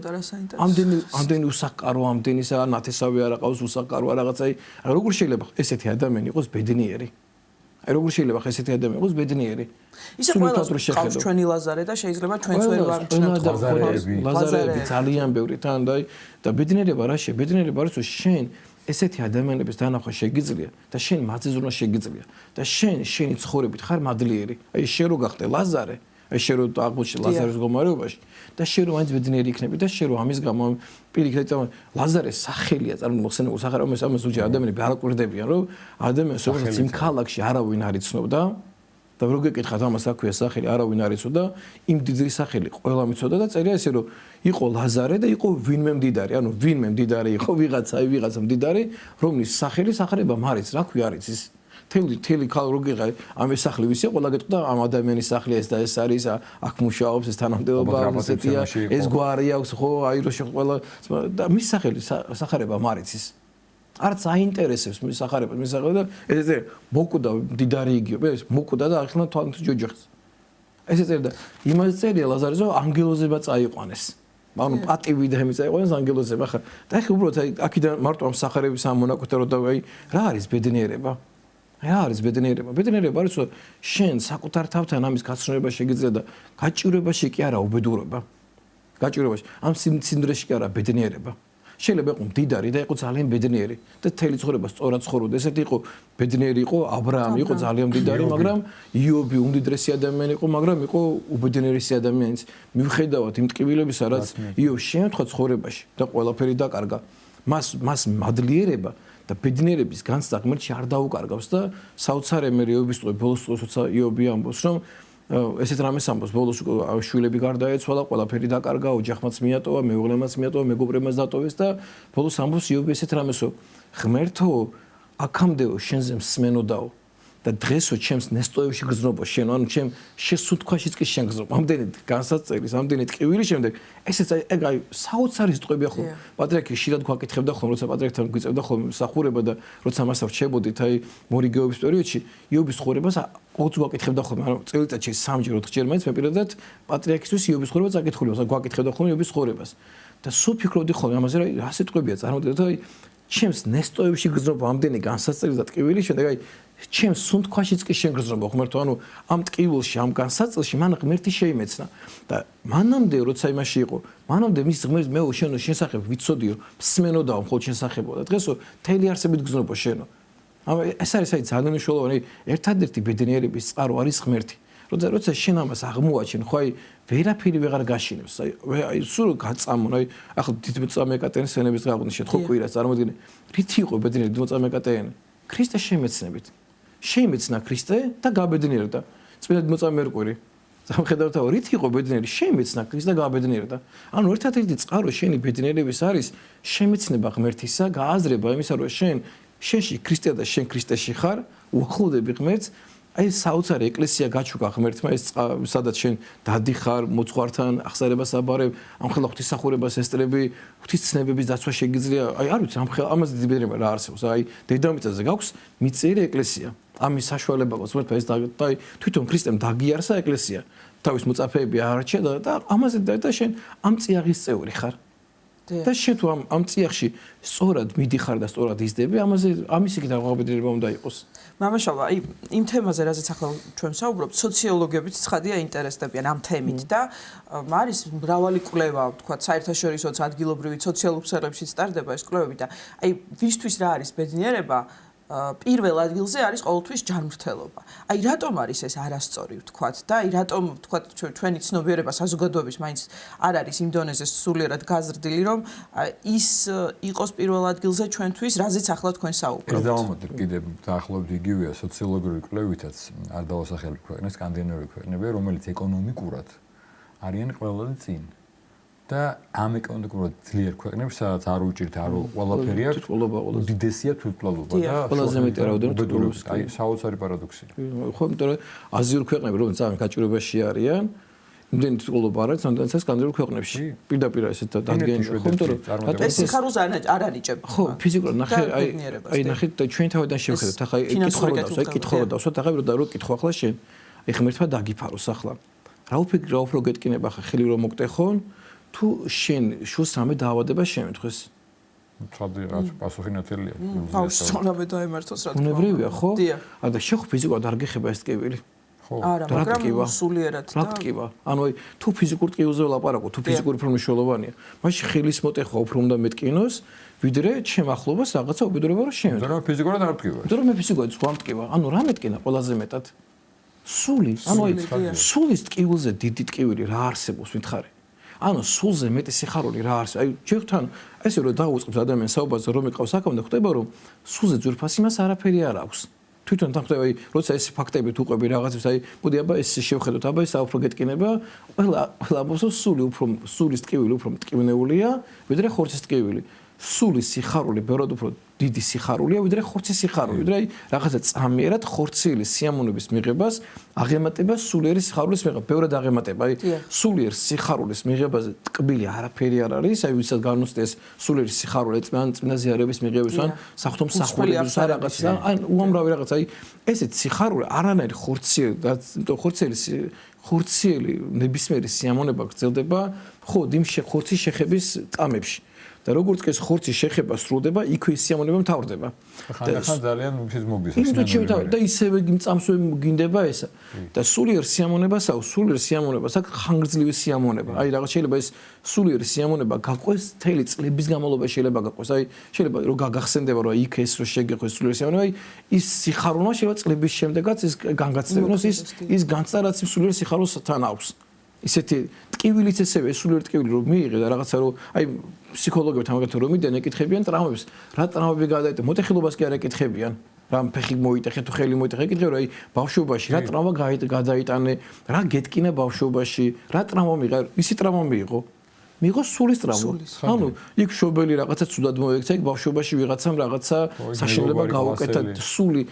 ამდენი უსაკარო, ამდენი ნათესავი არ აყავს, უსაკარო რაღაცა, აი, როგორ შეიძლება ესეთი ადამიანი იყოს ბედნიერი? აი, როგორ შეიძლება ესეთი ადამიანი იყოს ბედნიერი? ისე ყველას ყავს ჩვენი ლაზარე და შეიძლება ჩვენც ვერ ვამჩნევთ ლაზარეები ძალიან ბევრი თან და ბედნიერება რაშია? ბედნიერება არის, რომ შენ ესეთი ადამიანების დანახვა შეგიძლია და შენ მათზე ზრუნვა შეგიძლია და შენ შენი ცხოვრებით ხარ მადლიერი. აი, შენ რო გახდე ლაზარე, აი, შენ რო აღმოჩნდე ლაზარის მდგომარეობაში და შენ რო მაინც ბედნიერი იქნები და შენ რო ამის გამო პირიქით ლაზარეს სახელია წარმოხსენებული სახე რომ ამას უჯერ ადამიანები არ აკვირდებიან, რომ ადამიანს როგორც იმ ქალაქში არავინ არ იცნობდა და რო გეკითხათ ამას აქვია სახელი არავინ არ იცოდა, იმ დიდრის სახელი ყველამ იცოდა და წერია ესე რომ იყო ლაზარე და იყო ვინმე მდიდარი, ანუ ვინმე მდიდარი იყო ვიღაცა მდიდარი, რომლის სახელი სახარება მარიც, რა ქვია არის ის თელი ქალროგიღა ამ სახლი ვისი ყველა გეტყდა ამ ადამიანის სახლი ეს და ეს არის აქ მუშაობს ეს თანამდებობა ესეთია ეს გვარი აქვს ხო აი რო ყველა და მის სახელი სახარება მარიც ის არც აინტერესებს მის სახარება მის სახელი და ესე მოკვდა მდიდარი იგიო ეს მოკვდა და ახლა თვალით ჯოჯოხს ესე წერდა იმას წერია ლაზარეს რომ ანგელოზება წაიყვანეს ანუ პატივი და იმის წაიყვანეს ანგელოზება ხა და ახლა უბრალოდ აი აქიდან მარტო ამ სახარების ამ მონაკვეთად რო და აი რა არის ბედნიერება რა არის ბედნიერება? ბედნიერება არის რომ შენ საკუთარ თავთან ამის გაცნობა შეგიძლია და გაჭირვებაში კი არა უბედურება. გაჭირვებაში. ამ სინდრომში კი არა ბედნიერება. შეიძლება იყო მდიდარი და იყო ძალიან ბედნიერი და თელი ცხოვრება სწორად ცხოვრობდა. ესეთი იყო ბედნიერი იყო აბრაამი, იყო ძალიან მდიდარი, მაგრამ იობი უმდიდრესი ადამიანი იყო, მაგრამ იყო უბედნიერესი ადამიანიც. მიუხედავად იმ ტკივილებისა, რაც იობს შემთხვევა ცხოვრებაში და ყველაფერი დაკარგა. მას მადლიერება და ბედნიერების განცდა ღმერთში არ დაუკარგავს და საოცარი მეიობის ტყუი ბოლოს როცა იობი ამბობს რომ ესეთ რამეს ამბობს ბოლოს შვილები გარდაეცვალა ყველაფერი დაკარგა ოჯახმაც მიატოვა მეუღლემაც მიატოვა მეგობრებმაც დატოვეს და ბოლოს ამბობს იობი ესეთ რამეს რომ ღმერთო აქამდეო შენზე მსმენოდაო და დღესო ჩემს ნესტოებში გრძნობო შენ ანუ ჩემ შესუნთქვაშიც კი შენ გრძნობ ამდენი განსაცდელის ამდენი ტკივილი შემდეგ ესეც აი საოცარი სტყვებია ხო პატრიარქი ხშირად გვაკითხებდა ხოლმე როცა პატრიარქთან გვიწევდა ხოლმე მსახურება და როცა მას რჩებოდით აი მორიგეობის პერიოდში იობის ცხოვრებას ყოველთვის გვაკითხებდა ხოლმე ანუ წელიწადში 3-ჯერ 4-ჯერ მაინც მე პირადად პატრიარქისთვის იობის ცხოვრებას აკითხულობ გვაკითხებდა ხოლმე იობის ცხოვრებას და სულ ფიქრობდი ხოლმე ამაზე რა სიტყვებია წარმოდეთ აი ჩემს ნესტოებში გრძნობ ამდენი განსაცდელი და ტკივილი შემდეგ აი ჩემს სუნთქვაშიც კი შენ გრძნობ ღმერთო ანუ ამ ტკივილში ამ განსაცდელში მან ღმერთი შეიმეცნა და მანამდე როცა იმაში იყო მანამდე მის ღმერთს მე შენო შესახებ ვიცოდიო მსმენოდაო მხოლოდ შესახებო და დღესო თელი არსებით გრძნობო შენო ეს არის აი ძალიან მნიშვნელოვანი ერთადერთი ბედნიერების წყარო არის ღმერთი როცა შენ ამას აღმოაჩენ ხო აი ვერაფერი ვეღარ გაშინებს აი სულ გაწამონ აი ახლა დიდმოწამე ეკატერინეს სენების გაღვნიშნეთ ხო კვირას წარმოიდგინე რითი იყო ბედნიერი დიდმოწამე ეკატერინე ქრისტეს შემეცნებით შეიმეცნა ქრისტე და გაბედნიერდა წმინდა დიდმოწამე მერკური სამხედაროთა რითი იყო ბედნიერი შეიმეცნა ქრისტე და გაბედნიერდა ანუ ერთადერთი წყარო შენი ბედნიერების არის შემეცნება ღმერთისა გააზრება იმისა რომ შენში ქრისტე და შენ ქრისტეში ხარ უახლოვდები ღმერთს აი საოცარი ეკლესია გაჩუქა ღმერთმა ეს სადაც შენ დადიხარ მოძღვართან ახსარებას აბარებ ამ ხელა ღვთისმსახურებას ესწრები ღვთისცნებების დაცვა შეგიძლია აი არ ვიცი ამ ხელა ამაზე დიდი ბედნიერება რა არსებობს აი დედამიწაზე გაქვს მიწიერი ეკლესია ამის საშუალება გვაქვს ღმერთმა ეს და თვითონ ქრისტემ დაგიარსა ეკლესია თავის მოწაფეები აარჩია და ამაზე და შენ ამ წიაღის წევრი ხარ და შენ თუ ამ წიაღში სწორად მიდიხარ და სწორად იზრდები ამაზე ამის იქით აღაბედნიერება უნდა იყოს მამაშავა, აი იმ თემაზე, რაზეც ახლა ჩვენ ვსაუბრობთ, სოციოლოგებიც ცხადია ინტერესდებიან ამ თემით და არის მრავალი კვლევა, თქვა, საერთაშორისო ადგილობრივი სოციალურ ქსელებშიც ტარდება ეს კვლევები და აი ვისთვის რა არის ბედნიერება? პირველ ადგილზე არის ყოველთვის ჯანმრთელობა. აი რატომ არის ეს არასწორი ვთქვათ და აი რატომ ვთქვათ ჩვენი ცნობიერება საზოგადოების მაინც არ არის იმ დონეზე სულიერად გაზრდილი რომ ის იყოს პირველ ადგილზე ჩვენთვის რაზეც ახლა თქვენ საუბრობთ. ეს დავამატებ კიდევ დაახლოებით იგივეა სოციოლოგიური კვლევითაც არ დავასახელებ ქვეყნებს სკანდინავიური ქვეყნები რომელიც ეკონომიკურად არიან ყველაზე წინ. და ამ ეკონომიკურად ძლიერ ქვეყნებს, სადაც არ უჭირთ, არ ყველაფერი აქვს, უდიდესია თვითმკვლელობა და ყველაზე მეტი რაოდენობით თვითმკვლელობს. აი, საოცარი პარადოქსია. ხო, იმიტომ რომ აზიურ ქვეყნები რომ ძალიან გაჭირვებაში არიან, იმდენი თვითმკვლელობა არ არის, რამდენიც სკანდინავურ ქვეყნებში. პირდაპირ ესეთ დადგენილი. ხო, იმიტომ რომ ეს სიხარულს არ ანიჭებ. ხო, ფიზიკურად ნახე, აი ნახეთ და ჩვენ თავიდან შევხედოთ, ახლა კითხვა რა დავსვათ, ახლა რო კითხვა ახლა შენ. აი ღმერთმა დაგიფაროს ახლა. რა უფრო გეტკინება ახლა ხელი რომ მოგტეხონ, თუ შენ შუს რამე დაავადება შემეთხვეს. ცხადი რაც პასუხი ნათელია. აუ, სწორად დაემართოს რა თქმა უნდა. უნებრივია, ხო? და შეხო ფიზიკურად არ გეხება ეს ტკივილი. არა, მაგრამ სულიერად და რა ტკივა? ანუ აი თუ ფიზიკურ ტკივილზე ვლაპარაკობ, თუ ფიზიკური უფრო მნიშვნელოვანია, მაშინ ხელის მოტეხვა უფრო უნდა მეტკინოს, ვიდრე ჩემ ახლობას რაღაცა უბედურება რომ შემეთხვე. მაგრამ ფიზიკურად არ ტკივა. იმიტომ რომ მე ფიზიკურად სხვა მტკივა. ანუ რა მეტკინა ყველაზე მეტად? სული. ანუ აი სულის ტკივილზე დიდი ტკივილი რა არსებობს მითხარი? ანუ სულზე მეტი სიხარული რა არის? აი ჯერთან ესე რომ დაუწყებს ადამიანს საუბარზე რომ იყავს აქამდე ხდება რომ სულზე ძვირფასი მას არაფერი არ აქვს. თვითონ თანხმდება აი როცა ეს ფაქტები თუ ყვები რაღაცებს აი მოდი აბა ეს შევხედოთ აბა ეს უფრო გეტკინება ყველა ამბობს სული უფრო სულის ტკივილი უფრო მტკივნეულია ვიდრე ხორცის ტკივილი. სულის სიხარული ბევრად უფრო დიდი სიხარულია ვიდრე ხორცის სიხარული. ვიდრე აი რაღაცა წამიერად ხორცილი სიამოვნების მიღებას აღემატება სულიერი სიხარულის მიღება. ბევრად აღემატება. აი სულიერ სიხარულის მიღებაზე ტკბილი არაფერი არ არის. აი ვისაც განუცდეს სულიერი სიხარული წმინდა ზიარების მიღების ან საფრთხო მსახურების რაღაცა ან უამრავი რაღაცა. აი ესეთ სიხარული არანაირი ხორციელი ნებისმიერი სიამოვნება გრძელდება ხოდ იმ ხორცის შეხების წამებში. და როგორც კი ეს ხორცი შეხება სრულდება, იქვე სიამოვნება მთავრდება. ხან ძალიან მის მოგისმენთ. და ისევე წამსვე გინდება ესა. და სულიერ სიამოვნებასა, სულიერ სიამოვნებას აქვს ხანგრძლივი სიამოვნება. აი რაღაც შეიძლება ეს სულიერ სიამოვნება გაყვეს მთელი წლების განმავლობაში შეიძლება გაყვეს. აი შეიძლება რომ გაგახსენდება რომ იქ ეს რო შეგეყვეს სულიერ სიამოვნება, აი ის სიხარულმა შეიძლება წლების შემდეგაც ეს განგაცდებინოს ის განცდა რაც სულიერ სიხარულს თან აქვს. ისეთი ტკივილიც ესევე სულიერ ტკივილი რომ მიიღე და რაღაცა რომ აი ფსიქოლოგებთან მაგათო რომ მიდიან ეკითხებიან ტრავმებს რა ტრავმები გადაიტანე მოტეხილობას კი არ ეკითხებიან რა ფეხი მოიტეხე თუ ხელი მოიტეხე ეკითხება რომ აი ბავშვობაში რა ტრავმა გადაიტანე რა გეტკინა ბავშვობაში რა ტრავმა მიიღე ისი ტრავმა მიიღო სულის ტრავმა ანუ იქ შობელი რაღაცა ცუდად მოექცა იქ ბავშვობაში ვიღაცამ რაღაცა საშინელება გაუკეთა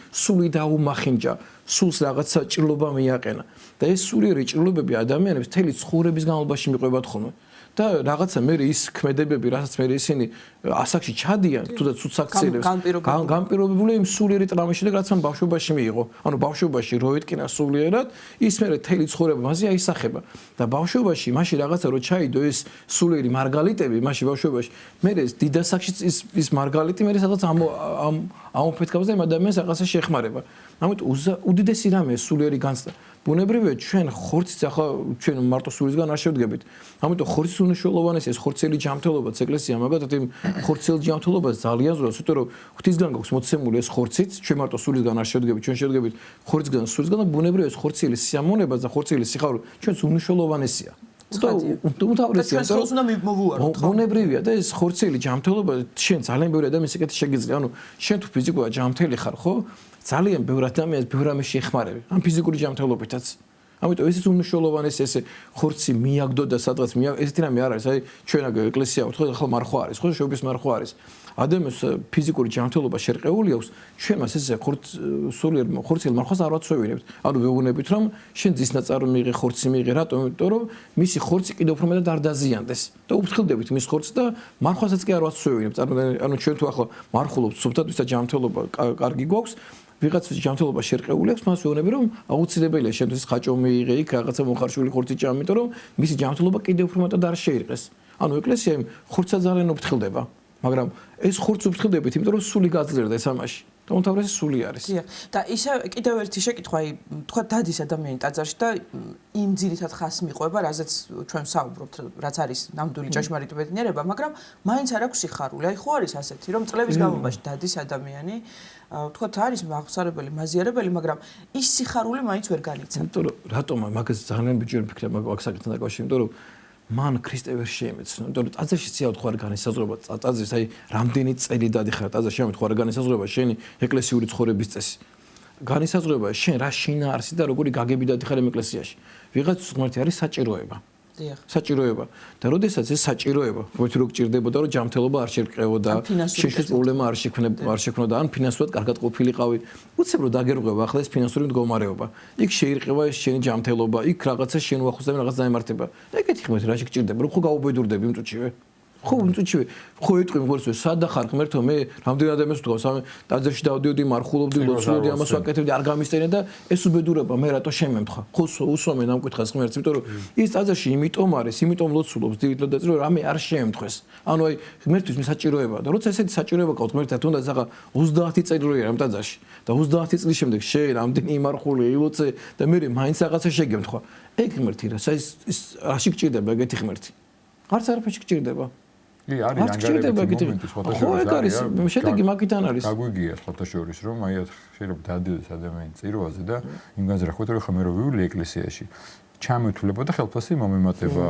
სული დაუმახინჯა სულს რაღაცა ჭრილობა მიაყენა და ეს სულიერი ჭრილობები ადამიანებს მთელი ცხოვრების განმავლობაში მიყვებათ ხოლმე და რაღაცა მე ის ქმედებები რასაც მე ისინი ასაკში ჩადიან თუნდაც ცუცაქციელებს განპირობებული იმ სულიერი ტრავმის შემდეგ რაც მან ბავშვობაში მიიღო ანუ ბავშვობაში რო ეტკინა სულიერად ის მე მთელი ცხოვრება მასზე აისახება და ბავშვობაში მაშინ რაღაცა რო ჩაიდო ეს სულიერი მარგალიტები მაშინ ბავშვობაში მე ეს დიდ ასაკში ის მარგალიტი მე სადაც ამოფეთქავს და იმ ადამიანს რაღაცა შეხმარება ამიტომ უდიდესი რამეა სულიერი განცდა ბუნებრივია ჩვენ ხორცის ახლა ჩვენ მარტო სულისგან არ შევდგებით. ამიტომ ხორცის უნიშნულოვანესი ეს ხორცელი ჯანმრთელობაც ეკლესია მაგათაც იმ ხორცელ ჯანმრთელობას ძალიან ზრუნავს, იმიტომ რომ ღვთისგან გვაქვს მოცემული ეს ხორციც, ჩვენ მარტო სულისგან არ შევდგებით, ჩვენ შევდგებით ხორცისგან, სულისგან და ბუნებრივია ეს ხორცელი სიამოვნება და ხორცელი სიხარული ჩვენს უნიშნულოვანესია. ბუნებრივია და ეს ხორცელი ჯანმრთელობა შენ ძალიან ბევრი ადამიანის ეკეთი შეგიძლია, ანუ შენ თუ ფიზიკურად ჯანმრთელი ხარ, ხო? ძალიან ბევრ ადამიანს ბევრ ამის შეხმარები. ამ ფიზიკური ჯანმრთელობითაც. ამიტომ ესეც უნიშნულოვანესი ესე ხორცი მიაგდო და სადღაც ესეთი რამე არ არის. აი ჩვენ ეკლესია ვთქვი, ახლა მარხვა არის, ხო? შობის მარხვა არის. ადამიანს ფიზიკური ჯანმრთელობა შერყეული აქვს. ჩვენ მას ესე სულიერ ხორცელ მარხვას არ ვაცვევინებთ. ანუ ვეუბნებით რომ შენ ძისნაწარო მიიღე, ხორცი მიიღე, რატომ? იმიტომ რომ მისი ხორცი კიდევ უფრო მეტად არ დაზიანდეს. და უფრთხილდებით მის ხორცს და მარხვასაც კი არ ვაცვევინებთ. ანუ ჩვენ თუ ახლა მარხულობთ სუფთად, ვისაც ჯანმრთელობა კარგი გვაქვს ვიღაცის ჯანმრთელობა შერყეული აქვს, მას ვეუბნები რომ აუცილებელია შენთვის ხაჭო მიიღე იქ რაღაცა მოხარშული ხორცი ჭამ, იმიტომ რომ მისი ჯანმრთელობა კიდევ უფრო მეტად არ შეირყეს. ანუ ეკლესია ხორცსა ძალიან უფრთხილდება, მაგრამ ეს ხორცი უფრთხილდებით, იმიტომ რომ სული გაძლიერდა ეს ამაში. და უმთავრესი სული არის. დიახ. და ისე კიდევ ერთი შეკითხვა, აი, თქვა დადის ადამიანი ტაძარში და იმ ძირითად ხასს მიყვება, რაზეც ჩვენ საუბრობთ, რაც არის ნამდვილი ჭეშმარიტი ბედნიერება, მაგრამ მაინც არ აქვს სიხარული. აი, ხო არის ასეთი, რომ წლების განმავლობაში დადის ადამიანი, თქვა არის აღსარებელი, მაზიარებელი, მაგრამ ის სიხარული მაინც ვერ განიცადა. იმიტომ რომ რატომ მაგას ძალიან ბიჭები ფიქრობ მაგ საკითხთან დაკავშირებით, იმიტომ რომ მან ქრისტე ვერ შეემეცნო. იმიტომ რომ ტაძარში ცივად ხო არ განისაზღვრება ტაძრის, აი რამდენი წელი დადიხარ ტაძარში, ამით ხო არ განისაზღვრება შენი ეკლესიური ცხოვრების წესი. განისაზღვრება შენ რა შინაარსი და როგორი გაგები დადიხარ იმ ეკლესიაში. ვიღაც ღმერთი არის საჭიროება. საჭიროება. და როდესაც ეს საჭიროება, მოიცი რო გჭირდებოდა, რომ ჯანმრთელობა არ შეგყევოდა, შეშლის პრობლემა არ შექმნოდა, ან ფინანსურად კარგად ყოფილიყავი, უცებ რო დაგერღვევა ახლა ეს ფინანსური მდგომარეობა. იქ შეირყევა ეს შენი ჯანმრთელობა, იქ რაღაცა შენ უახლოვდება რაღაც დაემართება. და ეგეთი ხმეთ რა შეგჭირდება, რომ ხო გაუბედურდები იმ წუთშივე. ხო წუთშივე ხო ეტყვი მგონს რომ სად ახარ ღმერთო მე რამდენი ადამიანს ვთქავს ამ ტაძარში დავდიოდი მარხულობდი ლოცულობდი ამას ვაკეთებდი არ გამისტერე და ეს უბედურება მე რატო შემემთხა ხო უსვამენ ამ კითხავს ღმერთს იმიტომ რომ ის ტაძარში იმიტომ არის იმიტომ ლოცულობს დილით და წრო რამე არ შემემთხეს ანუ აი ღმერთთვის მე საჭიროება და როცა ესეთი საჭიროება ყავს ღმერთთან თუნდაც ახლა 30 წელი როია ამ ტაძარში და 30 წლის შემდეგ შენ ამდენი იმარხული ილოცე და მე მაინც რაღაცა შეგემთხვა ეგ ღმერთი რა რაში გჭირდება ეგეთი ღმერთი არც არაფერში გჭირდება კი არის ანგარებითი მომენტი სხვადასხვა ხო ეგ არის შედეგი მაგიდან არის გაგვიგია სხვადასხვა რომ აი შეიძლება დადიოდეს ადამიანის წირვაზე და იმ განზრახვით რომ ხომ მე რო ვივლი ეკლესიაში ჩამეთვლება და ხელფასი მომემატება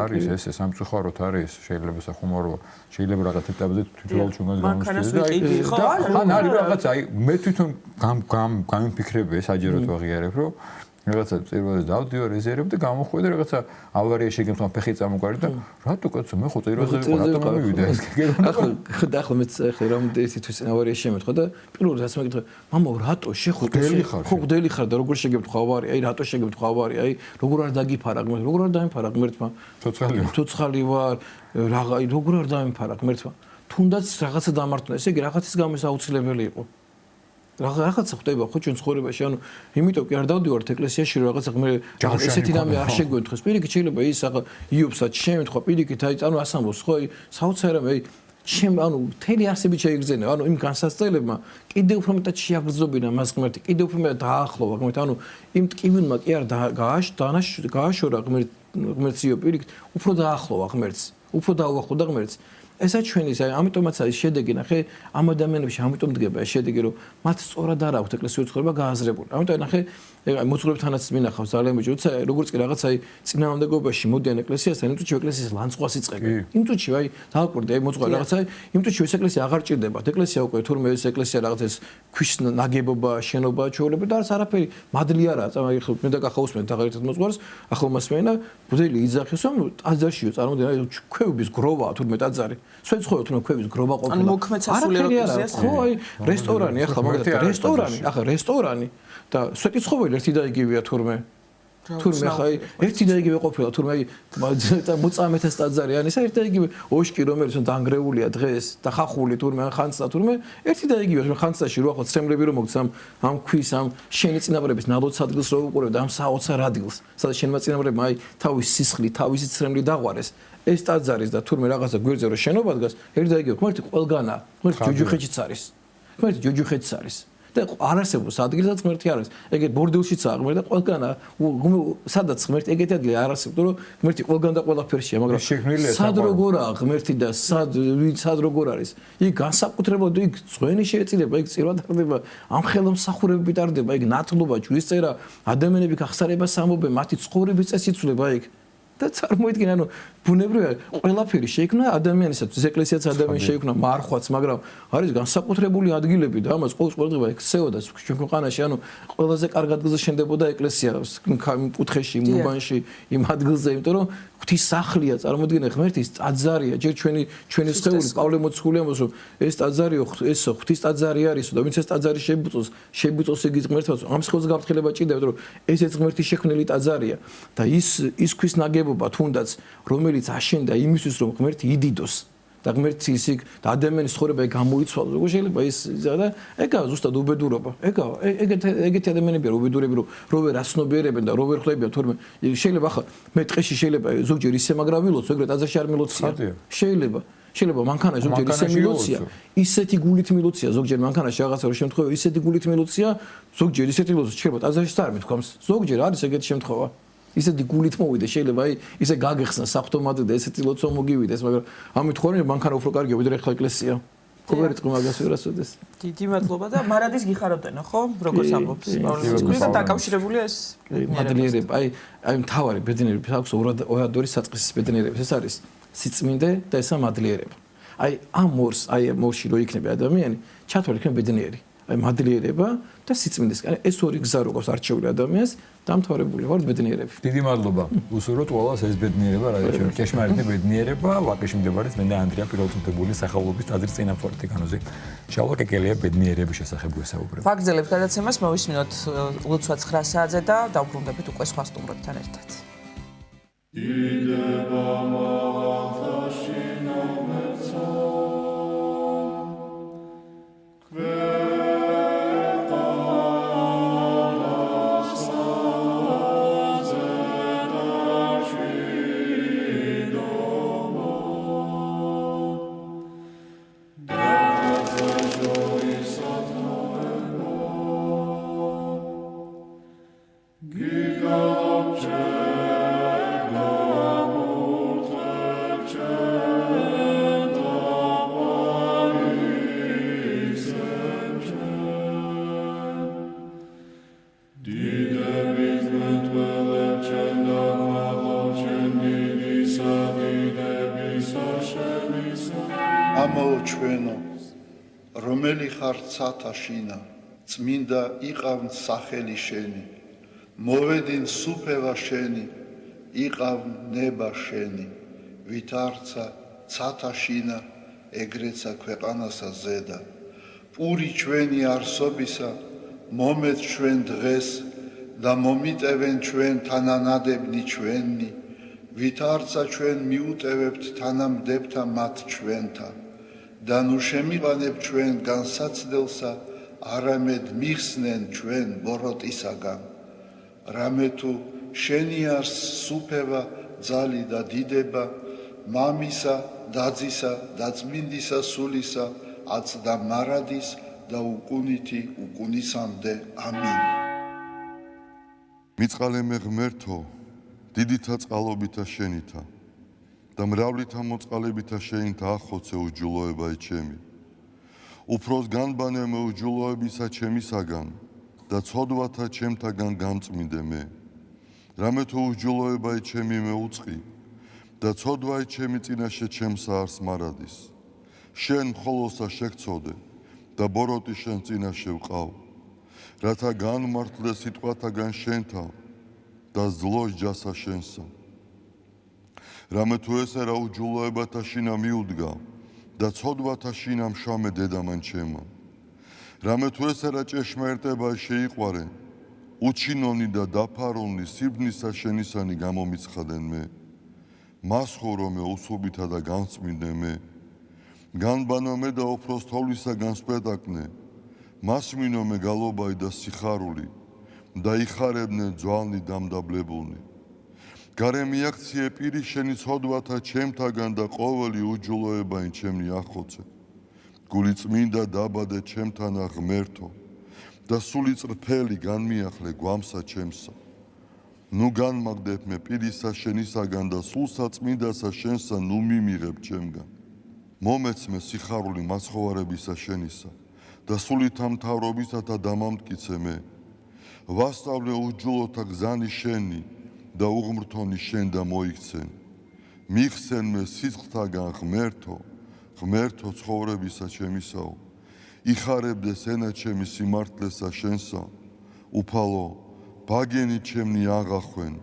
არის ეს სამწუხაროდ არის შეიძლება სახუმარო შეიძლება რაღაც ეტაპზე თვითონ ჩვენგან გამოსწორდეს და ან არის რაღაც აი მე თვითონ გამიფიქრებ ეს აჯეროთ ვაღიარებ რომ რაღაცა წირვაზე დავდიო რეზერვები და გამოხვედი რაღაცა ავარია შეგემთვა ფეხი წამოგვარი და რატო კაცო მე ხო წირვაზე რატო მოვივიდა ეს ახლა მეც ახლა რომ ესთვის ავარია შემეთქვა და პირველად რაც მეკითხა მამა რატო ხო გდელი ხარ და როგორ შეგემთქვა ავარია აი რატო შეგემთქვა ავარია აი როგორ არ დაგიფარა ღმერთმა როგორ არ დამიფარა ღმერთმა ცოცხალი ვარ აი როგორ არ დამიფარა ღმერთმა თუნდაც რაღაცა დამართნა ესე იგი რაღაცის გამო ეს აუცილებელი იყო რაღაცა ხდება ხო ჩვენ ცხოვრებაში ანუ იმიტომ კი არ დავდივართ ეკლესიაში რომ რაღაცა მე ესეთი რამე არ შეგვეთქოს პირიქით შეიძლება ის ახლა იობსაც შემეთქვა პირიქით აი ანუ ასამბოს ხო აი საოცარი აი ჩემ ანუ მთელი არსებით შეიგრძენა ანუ იმ განსაცდელებმა კიდევ უფრო მეტად შეაგრძობინა მას ღმერთი კიდევ უფრო მეტად დაახლოვა ღმერთი ანუ იმ ტკივილმა კი არ გააშორა ღმერთიო პირიქით უფრო დაახლოვა ღმერთს უფრო დაუახლოვდა ღმერთს ესაც ჩვენი ამიტომაც არის შედეგი ნახე ამ ადამიანებში ამიტომ დგება ეს შედეგი რომ მათ სწორად არ აქვთ ეკლესიური ცხოვრება გააზრებული ამიტომ ნახე მოძღვრებთანაც მინახავს ძალიან მეჯი როცა როგორც კი რაღაც აი წინააღმდეგობაში მოდიან ეკლესიასთან იმ წუთში ეკლესიის ლანძღვას იწყებენ იმ წუთში აი დააკვირდი აი მოძღვრე რაღაცა იმ წუთში ეს ეკლესია აღარ ჭირდებათ ეკლესია უკვე თურმე ეს ეკლესია რაღაც ეს ქვის ნაგებობა შენობა ჩვეულები და არც არაფერი მადლი არაა აი ხო მე და ხაუსმენთ აღარ ერთად მოძღვრს ახლა მასმენა ბუდელი იძახეს რომ ტაძარშიო წარმოდიდგენ აი ქვევების გროვაა თურმე ტაძარი სვეცხოვოთ რომ ქვევის გროვა ყოფილა. ანუ მოქმედსასულიერო ეკლესია. ხო, აი რესტორანი ახლა მაგალითად რესტორანი, ახლა რესტორანი და სვეტიცხოველი ერთი და იგივეა თურმე. თურმე ახლა აი ერთი და იგივე ყოფილა თურმე აი მოწამეთეს ტაძარი ან ისა ერთი და იგივე ოშკი რომელიც დაანგრეულია დღეს და ხახული თურმე ან ხანცდა თურმე ერთი და იგივე რომ ხანცდაში რო ახლა ცრემლები რომ მოგცამ ამ ქვის ამ შენი წინაპრების ნალოც ადგილს რო უყურებ და ამ საოცარ ადგილს სადაც შენმა წინაპრებმა აი თავის სისხლი თავისი ცრემლი დაღვარეს ეს ტაძარის და თურმე რაღაცა გვერდზე რო შენობა დგას ერთი და იგივე ღმერთი ყველგანაა ღმერთი ჯოჯუხეთშიც არის ღმერთი ჯოჯუხეთიც არის და არ არსებობს ადგილსაც ღმერთი არ არის ეგეთ ბორდილშიცაა ღმერთი და ყველგანაა სადაც ღმერთი ეგეთი ადგილი არ არსებობს რომ ღმერთი ყველგან და ყველაფერშია მაგრამ სად როგორაა ღმერთი და სად როგორ არის იქ განსაკუთრებულად იქ ძღვენი შეეწირება იქ წირვადარდება ამ ხელმსახურებები ტარდება იქ ნათლობა ჯვისწერა ადამიანები გახსარებას ამობენ მათი ცხოვრების წესი იცვლება იქ და წარმოიდგინე ანუ ბუნებრივია ყველაფერი შეიქმნა ადამიანისათვის ეკლესიაც ადამიანს შეიქმნა მარხვაც მაგრამ არის განსაკუთრებული ადგილები და ამას ყოველდღე ექცეოდა ჩვენ ქვეყანაში ანუ ყველაზე კარგ ადგილზე შენდებოდა ეკლესია კუთხეში მუბანში იმ ადგილზე იმიტომ რომ ღვთის სახლია წარმოიდგინე ღმერთის ტაძარია ჯერ ჩვენი სხეული პავლე მოციქული ამბობს რომ ეს ტაძარიო ეს ღვთის ტაძარი არისო და ვინც ეს ტაძარი შეიბუწოს იგი ღმერთსაც ამ სხეულს გაფრთხილება ჭირდება რომ ესეც ღმერთის შექმნილი ტაძარია და ის ქვის ნაგებობა თუნდაც რომელიც აშენდა იმისთვის რომ ღმერთი იდიდოს და ღმერთი ისიქ და ადამიანის ცხოვრება გამოიცვალოს როგორ შეიძლება ის და ეგაა ზუსტად უბედურობა ეგეთი ადამიანებია უბედურები რომ ვერ ასნობიერებენ და რო ვერ ხლებიან თორემ შეიძლება ახლა მე ტყეში შეიძლება ზოგჯერ ისე მაგრა ვილოცო ეგრეთ აზაში არ მილოცია შეიძლება მანქანა ზოგჯერ ისე მილოცია ისეთი გულით მილოცია ზოგჯერ მანქანაში რაღაცა რო შემთხვევა ისეთი გულით მილოცია ზოგჯერ ისეთი მილოცია შეიძლება აზაში არ მithქვამს ზოგჯერ არის ეგეთი შემთხვევა ისეთი გულით მოვიდე შეიძლება აი ისე გაგეხსნა საფრთხემად და ესეთი ლოცვა მოგივიდეს მაგრამ ამით ხوارი მანქანა უფრო კარგია ვიდრე ახლა ეკლესია ხო ვერ იტყვი მაგას ვერასოდეს დიდი მადლობა და მარადის გიხარობდენო ხო როგორც ამბობს პავლე და დაკავშირებულია ეს მადლიერება აი მთავარი ბედნიერები აქვს ორადორი საწყისის ბედნიერები ეს არის სიწმინდე და ესა მადლიერება აი ამ მორს რო იქნება ადამიანი ჩათვალე იქნება ბედნიერი აი მადლიერება და სიწმინდის. აი ეს ორი გზა როგორც არჩეული ადამიანს დამთავრებული ვარ ბედნიერები. დიდი მადლობა. უსურვოთ ყველას ეს ბედნიერება, რა ჭეშმარიტი ბედნიერება, ვაკეში მდებარე წმინდა ანდრია პირველწოდებული სახელობის ტაძრის წინამძღვარი განოზე. შალვა კეკელია ბედნიერების შესახებ გვესაუბრება. ვაგრძელებთ გადაცემას, მოვისმინოთ ლოცვა 9 საათზე და დავბრუნდებით უკვე სხვა სტუმრებთან ერთად. ამოუჩვენო, რომელი ხარ ცათაშინა, წმინდა იყავ სახელი შენი, მოვედინ სუფევა შენი, იყავ ნება შენი, ვით არცა ცათაშინა, ეგრეცა ქვეყანასა ზედა, პური ჩვენი არსობისა, მომეც ჩვენ დღეს და მომიტევენ ჩვენ თანანადებნი ჩვენი, ვით არცა ჩვენ მიუტევებთ თანამდებთა მათ ჩვენთან. და ნუ შემიყანებ ჩვენ განსაცდელსა, არამედ მიხსნენ ჩვენ ბოროტისაგან. რამე თუ შენი არს სუფევა, ძალი და დიდება, მამისა, დაძისა და წმინდისა სულისა, აწდა მარადის და უკუნითი უკუნისამდე. ამინ. მიწყალე მე ღმერთო, დიდითა წყალობითა შენითა და მრავლითა მოწყალებითა შენითა ახოცე უჯულოებაი ჩემი. უფროს განბანე მე უჯულოებისა ჩემისაგან და ცოდვათა ჩემთაგან გამწმინდე მე. რამე თუ უჯულოებაი ჩემი მე უწყი და ცოდვაი ჩემი წინაშე ჩემსა არს მარადის. შენ მხოლოსა შეგწოდე და ბოროტი შენ წინაშე ვყავ, რათა განმართლე სიტყვათაგან შენთა და ზლოს ჯასა შენსა. რამე თუ ესე რა უჯულოებათა შინა მიუდგა და ცოდვათა შინა მშამე დედამან ჩემა. რამე თუ ესე რა ჭეშმარიტება შეიყვარე, უჩინონი და დაფარონი სიბნისა შენისანი გამომიცხადენ მე. მას ხორო მე უსუბითა და განწმინდე მე. განბანო მე და უფროს თოვლისა განსპეტაკნე. მას მინო მე გალობაი და სიხარული და იხარებდნენ ძვალნი დამდაბლებულნი. გარე მიაქციე პირი შენი ცოდვათა ჩემთაგან და ყოველი უჯულოებაი ჩემნი ახოცე. გული წმინდა დაბადე ჩემთანა ღმერთო და სული წრფელი განმიახლე გვამსა ჩემსა. ნუ განმაგდებ მე პირისა შენისაგან და სულსა წმინდასა შენსა ნუ მიმიღებ ჩემგან. მომეც მე სიხარული მაცხოვარებისა შენისა და სულითა მთავრობისათა დამამტკიცე მე. ვასწავლე უჯულოთა გზანი შენი და უღმრთონი შენ და მოიქცენ. მიხსენ მე სიცხთაგან ღმერთო, ღმერთო ცხოვრებისა ჩემისაო. იხარებდეს ენა ჩემი სიმართლესა შენსა, უფალო, ბაგენი ჩემნი აღახვენ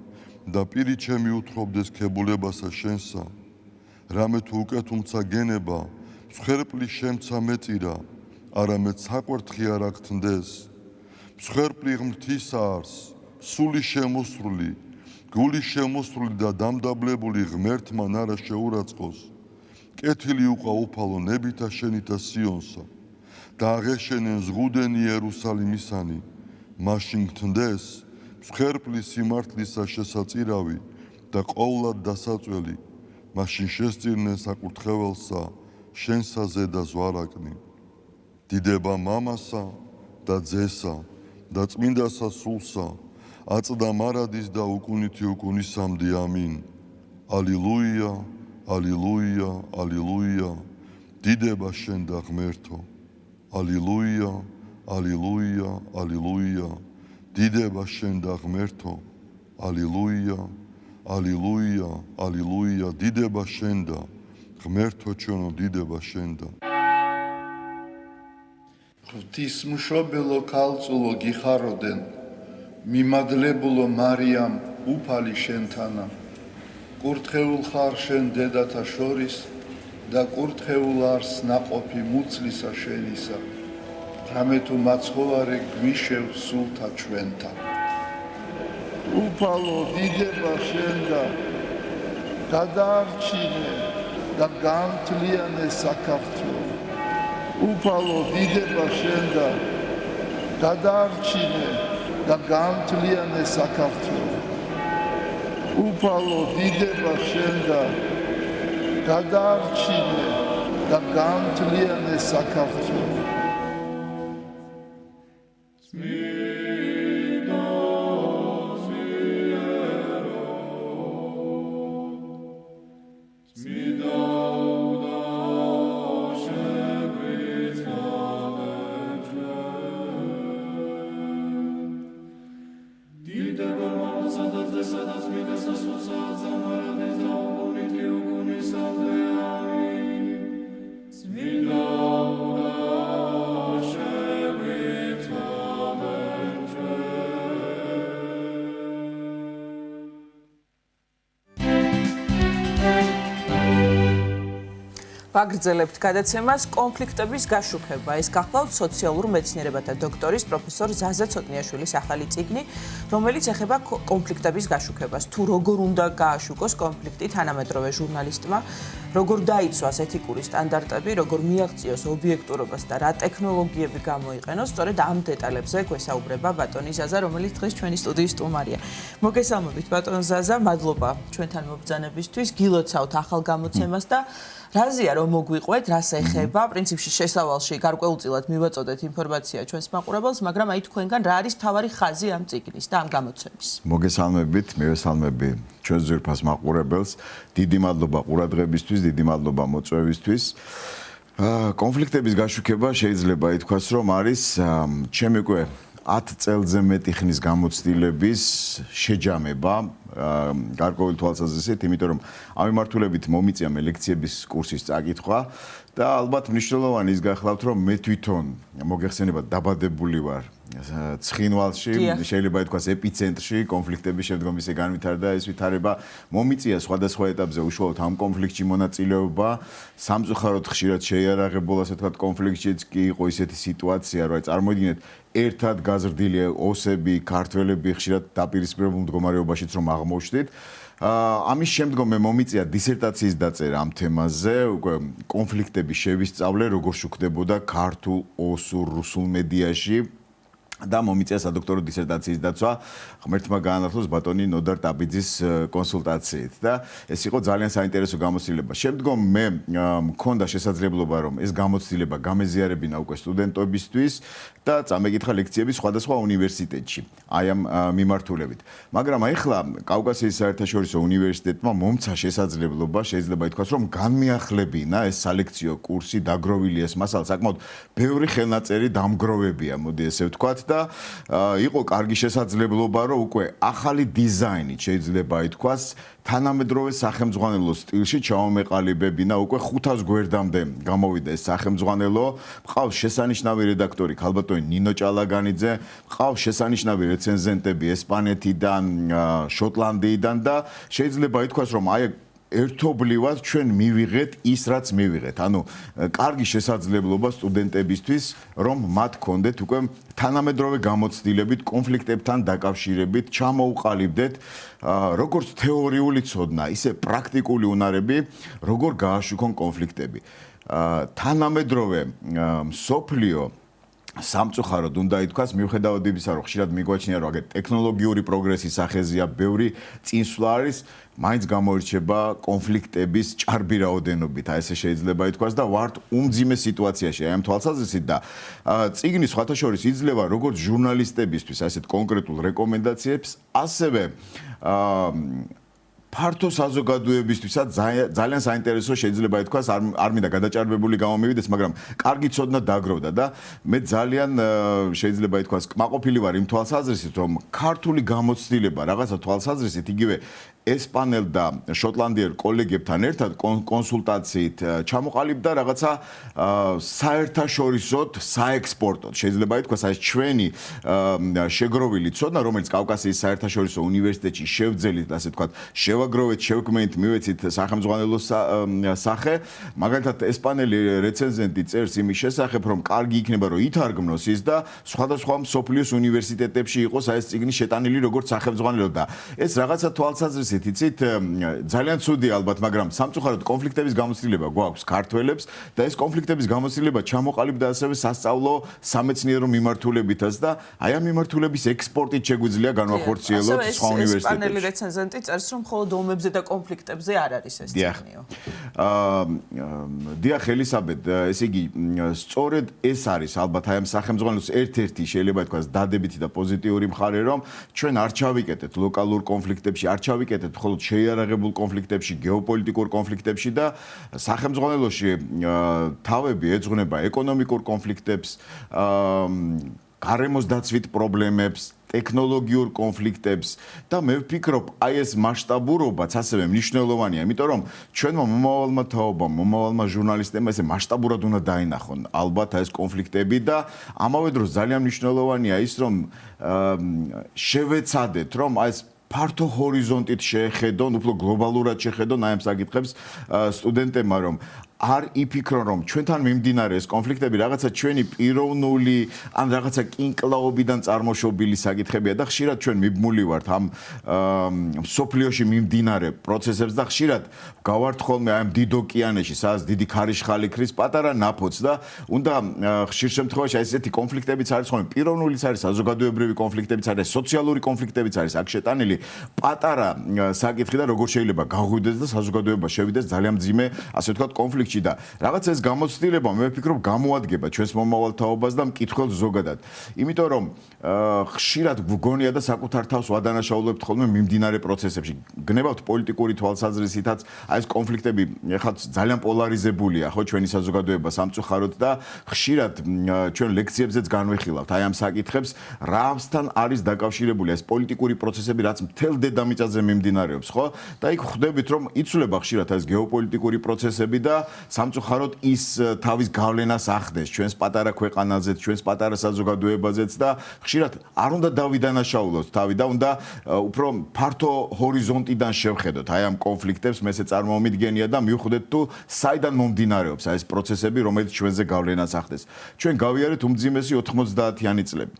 და პირი ჩემი უთხრობდეს ქებულებასა შენსა. რამე თუ უკეთუნცა გენება, მსხვერპლი შემცა მეწირა, არამედ საკვერთხი არ აქთნდეს. მსხვერპლი ღმრთისა არს, სული შემოსრული, გული შემოსრული და დამდაბლებული ღმერთმან არა შეურაცხყოს. კეთილი უყვა უფალო ნებითა შენითა სიონსა და აღეშენენ ზღუდენი იერუსალიმისანი. მაშინ გთნდეს მსხვერპლი სიმართლისა შესაწირავი და ყოვლად დასაწველი. მაშინ შესწირნენ საკურთხეველსა შენსა ზედა ზვარაკნი. დიდება მამასა და ძესა და წმინდასა სულსა, აწდა მარადის და უკუნითი უკუნისამდე. ამინ. ალილუია, ალილუია, ალილუია. დიდება შენ და ღმერთო. ალილუია, ალილუია, ალილუია. დიდება შენ და ღმერთო. ალილუია, ალილუია, ალილუია. დიდება შენ და ღმერთო ჩვენო, დიდება შენ და ღვთისმშობელო ქალწულო გიხაროდენ, მიმადლებულო მარიამ უფალი შენთანა, კურთხეულ ხარ შენ დედათა შორის და კურთხეულ არს ნაყოფი მუცლისა შენისა, რამე თუ მაცხოვარე გვიშევ სულთა ჩვენთა. უფალო დიდება შენ და გადაარჩინე და განთლიანე საქართველო. უფალო დიდება შენ და გადაარჩინე და განთლიანე საქართველო. უფალო დიდება შენ და გადაარჩინე და განთლიანე საქართველო. ვაგრძელებთ გადაცემას კონფლიქტების გაშუქება. ეს გახლავთ სოციალურ მეცნიერებათა დოქტორის პროფესორ ზაზა ცოტნიაშვილის ახალი წიგნი, რომელიც ეხება კონფლიქტების გაშუქებას. თუ როგორ უნდა გააშუქოს კონფლიქტი თანამედროვე ჟურნალისტმა, როგორ დაიცვას ეთიკური სტანდარტები, როგორ მიაღწიოს ობიექტურობას და რა ტექნოლოგიები გამოიყენოს, სწორედ ამ დეტალებზე გვესაუბრება ბატონი ზაზა, რომელიც დღეს ჩვენი სტუდიის სტუმარია. მოგესალმებით ბატონ ზაზა, მადლობა ჩვენთან მობრძანებისთვის, გილოცავთ ახალ გამოცემას და რაზეა რომ მოგვიყვეთ, რას ეხება, პრინციპში შესავალში გარკვეულწილად მივაწოდეთ ინფორმაცია ჩვენს მაყურებელს, მაგრამ აი თქვენგან რა არის მთავარი ხაზი ამ წიგნის და ამ გამოცემის? მოგესალმებით, მივესალმები ჩვენს ძვირფას მაყურებელს. დიდი მადლობა ყურადღებისთვის, დიდი მადლობა მოწვევისთვის. კონფლიქტების გაშუქება შეიძლება ითქვას, რომ არის ჩემი უკვე 10 წელზე მეტი ხნის გამოცდილების შეჯამება. გარკვეული თვალსაზრისით, იმიტომ რომ ამ მიმართულებით მომიწია მე ლექციების კურსის წაკითხვა და ალბათ მნიშვნელოვანი ის გახლავთ, რომ მე თვითონ მოგეხსენებათ დაბადებული ვარ ცხინვალში, შეიძლება ითქვას ეპიცენტრში, კონფლიქტების შემდგომ ისე განვითარდა ეს ვითარება. მომიწია სხვადასხვა ეტაპზე უშუალოდ ამ კონფლიქტში მონაწილეობა. სამწუხაროდ ხშირად შეიარაღებულ, ასე ვთქვათ, კონფლიქტშიც კი იყო ისეთი სიტუაცია, რომ წარმოიდგინეთ ერთად გაზრდილი ოსები, ქართველები ხშირად დაპირისპირებულ მდგომარეობაშიც რომ აღმოჩნდით. ამის შემდგომ მე მომიწია დისერტაციის დაწერა ამ თემაზე, უკვე კონფლიქტების შევისწავლე, როგორ შუქდებოდა ქართულ, ოსურ, რუსულ მედიაში და მომიწია სადოქტორო დისერტაციის დაცვა ღმერთმა გაანართლოს ბატონი ნოდარ ტაბიძის კონსულტაციით და ეს იყო ძალიან საინტერესო გამოცდილება. შემდგომ მე მქონდა შესაძლებლობა რომ ეს გამოცდილება გამეზიარებინა უკვე სტუდენტებისთვის და წამეკითხა ლექციები სხვადასხვა უნივერსიტეტში აი ამ მიმართულებით. მაგრამ ახლა კავკასიის საერთაშორისო უნივერსიტეტმა მომცა შესაძლებლობა, შეიძლება ითქვას, რომ განმეახლებინა ეს სალექციო კურსი, დაგროვილი ეს მასალა, საკმაოდ ბევრი ხელნაწერი დამგროვებია, მოდი ესე ვთქვათ და იყო კარგი შესაძლებლობა, რომ უკვე ახალი დიზაინით შეიძლება ითქვას, თანამედროვე სახელმძღვანელო სტილში ჩაუმეყალიბებინა, უკვე 500 გვერდამდე გამოვიდა ეს სახელმძღვანელო, მყავს შესანიშნავი რედაქტორი ქალბატონი ნინო ჭალაგანიძე, მყავს შესანიშნავი რეცენზენტები ესპანეთიდან, შოტლანდიიდან და შეიძლება ითქვას, რომ აი ერთობლივად ჩვენ მივიღეთ ის, რაც მივიღეთ. ანუ კარგი შესაძლებლობა სტუდენტებისთვის, რომ მათ კონდეთ უკვე თანამედროვე გამოცდილებით, კონფლიქტებთან დაკავშირებით, ჩამოუყალიბდეთ როგორც თეორიული ცოდნა, ისე პრაქტიკული უნარები, როგორ გააშუქონ კონფლიქტები. თანამედროვე მსოფლიო სამწუხაროდ უნდა ითქვას, მიუხედავად იმისა, რომ ხშირად მიგვაჩნია, რომ აგერ ტექნოლოგიური პროგრესის სახეზეა ბევრი წინსვლა არის, მაინც გამოირჩება კონფლიქტების ჭარბი რაოდენობით, აი ესე შეიძლება ითქვას და ვართ უმძიმე სიტუაციაში აი ამ თვალსაზრისით და წიგნი სხვათა შორის იძლევა როგორც ჟურნალისტებისთვის ასეთ კონკრეტულ რეკომენდაციებს, ასევე ფართო საზოგადოებისთვისაც ძალიან საინტერესო შეიძლება ითქვას, არ მინდა გადაჭარბებული გამომივიდეს, მაგრამ კარგი ცოდნა დაგროვდა და მე ძალიან შეიძლება ითქვას, კმაყოფილი ვარ იმ თვალსაზრისით, რომ ქართული გამოცდილება რაღაცა თვალსაზრისით იგივე ეს პანელ და შოტლანდიელ კოლეგებთან ერთად კონსულტაციით ჩამოყალიბდა რაღაცა საერთაშორისოდ საექსპორტოდ. შეიძლება ითქვას, ეს ჩვენი შეგროვილი ცოდნა, რომელიც კავკასიის საერთაშორისო უნივერსიტეტში შევძელით, ასე ვთქვათ, შევაგროვეთ, შევქმნით, მივეცით სახელმძღვანელო სახე. მაგალითად, ეს პანელი რეცენზენტი წერს იმის შესახებ, რომ კარგი იქნება, რომ ითარგმნოს ის და სხვადასხვა მსოფლიოს უნივერსიტეტებში იყოს ეს წიგნი შეტანილი როგორც სახელმძღვანელო და ეს რაღაცა თვალსაზრისით იცით ძალიან ცუდია ალბათ, მაგრამ სამწუხაროდ კონფლიქტების გამოცდილება გვაქვს ქართველებს და ეს კონფლიქტების გამოცდილება ჩამოყალიბდა ასევე სასწავლო სამეცნიერო მიმართულებითაც და აი ამ მიმართულების ექსპორტით შეგვიძლია განვახორციელოთ სხვა უნივერსიტეტებში. ეს პანელი რეცენზენტი წერს, რომ მხოლოდ ომებზე და კონფლიქტებზე არ არის ეს წიგნიო. დიახ, ელისაბედ, ესე იგი, სწორედ ეს არის ალბათ აი ამ სახელმძღვანელოს ერთ-ერთი შეიძლება ითქვას დადებითი და პოზიტიური მხარე, რომ ჩვენ არ ჩავიკეტეთ ლოკალურ კონფლიქტებში, არ ჩავიკეტეთ მხოლოდ შეიარაღებულ კონფლიქტებში, გეოპოლიტიკურ კონფლიქტებში და სახელმძღვანელოში თავები ეძღვნება ეკონომიკურ კონფლიქტებს, გარემოს დაცვით პრობლემებს, ტექნოლოგიურ კონფლიქტებს და მე ვფიქრობ, აი ეს მასშტაბურობაც ასევე მნიშვნელოვანია, იმიტომ რომ ჩვენმა მომავალმა თაობამ, მომავალმა ჟურნალისტებმა ესე მასშტაბურად უნდა დაინახონ ალბათ ეს კონფლიქტები და ამავე დროს ძალიან მნიშვნელოვანია ის, რომ შევეცადეთ, რომ აი ეს ფართო ჰორიზონტით შეხედონ, უფრო გლობალურად შეხედონ აი ამ საკითხებს სტუდენტებმა, რომ არ იფიქრონ, რომ ჩვენთან მიმდინარე ეს კონფლიქტები რაღაცა ჩვენი პიროვნული ან რაღაცა კინკლაობიდან წარმოშობილი საკითხებია და ხშირად ჩვენ მიბმული ვართ ამ სოფლიოში მიმდინარე პროცესებს და ხშირად გავართ ხოლმე აი ამ დიდ ოკეანეში, სადაც დიდი ქარიშხალი ქრის პატარა ნაფოც და უნდა ხშირ შემთხვევაში აი ესეთი კონფლიქტებიც არის ხოლმე პიროვნულიც არის, საზოგადოებრივი კონფლიქტებიც არის, სოციალური კონფლიქტებიც არის აქ შეტანილი პატარა საკითხი და როგორ შეიძლება გაღვიდეს და საზოგადოება შევიდეს ძალიან მძიმე, ასე ვთქვათ, კონფლიქტში და რაღაც ეს გამოცდილება მე ვფიქრობ გამოადგება ჩვენს მომავალ თაობას და მკითხველს ზოგადად. იმიტომ რომ ხშირად გვგონია და საკუთარ თავს ვადანაშაულებთ ხოლმე მიმდინარე პროცესებში. გნებავთ პოლიტიკური თვალსაზრისითაც აი ეს კონფლიქტები ეხლა ძალიან პოლარიზებულია ხო ჩვენი საზოგადოება სამწუხაროდ და ხშირად ჩვენ ლექციებზეც განვიხილავთ აი ამ საკითხებს რამსთან არის დაკავშირებული ეს პოლიტიკური პროცესები რაც მთელ დედამიწაზე მიმდინარეობს ხო და იქ ხვდებით რომ იცვლება ხშირად ეს გეოპოლიტიკური პროცესები და სამწუხაროდ ის თავის გავლენას ახდენს ჩვენს პატარა ქვეყანაზეც, ჩვენს პატარა საზოგადოებაზეც და ხშირად არ უნდა დავიდანაშაულოთ თავი და უნდა უფრო ფართო ჰორიზონტიდან შევხედოთ აი ამ კონფლიქტებს, მე ესე წარმომიდგენია და მივხვდეთ თუ საიდან მომდინარეობს აი ეს პროცესები, რომელიც ჩვენზე გავლენას ახდენს. ჩვენ გავიარეთ უმძიმესი 90-იანი წლები.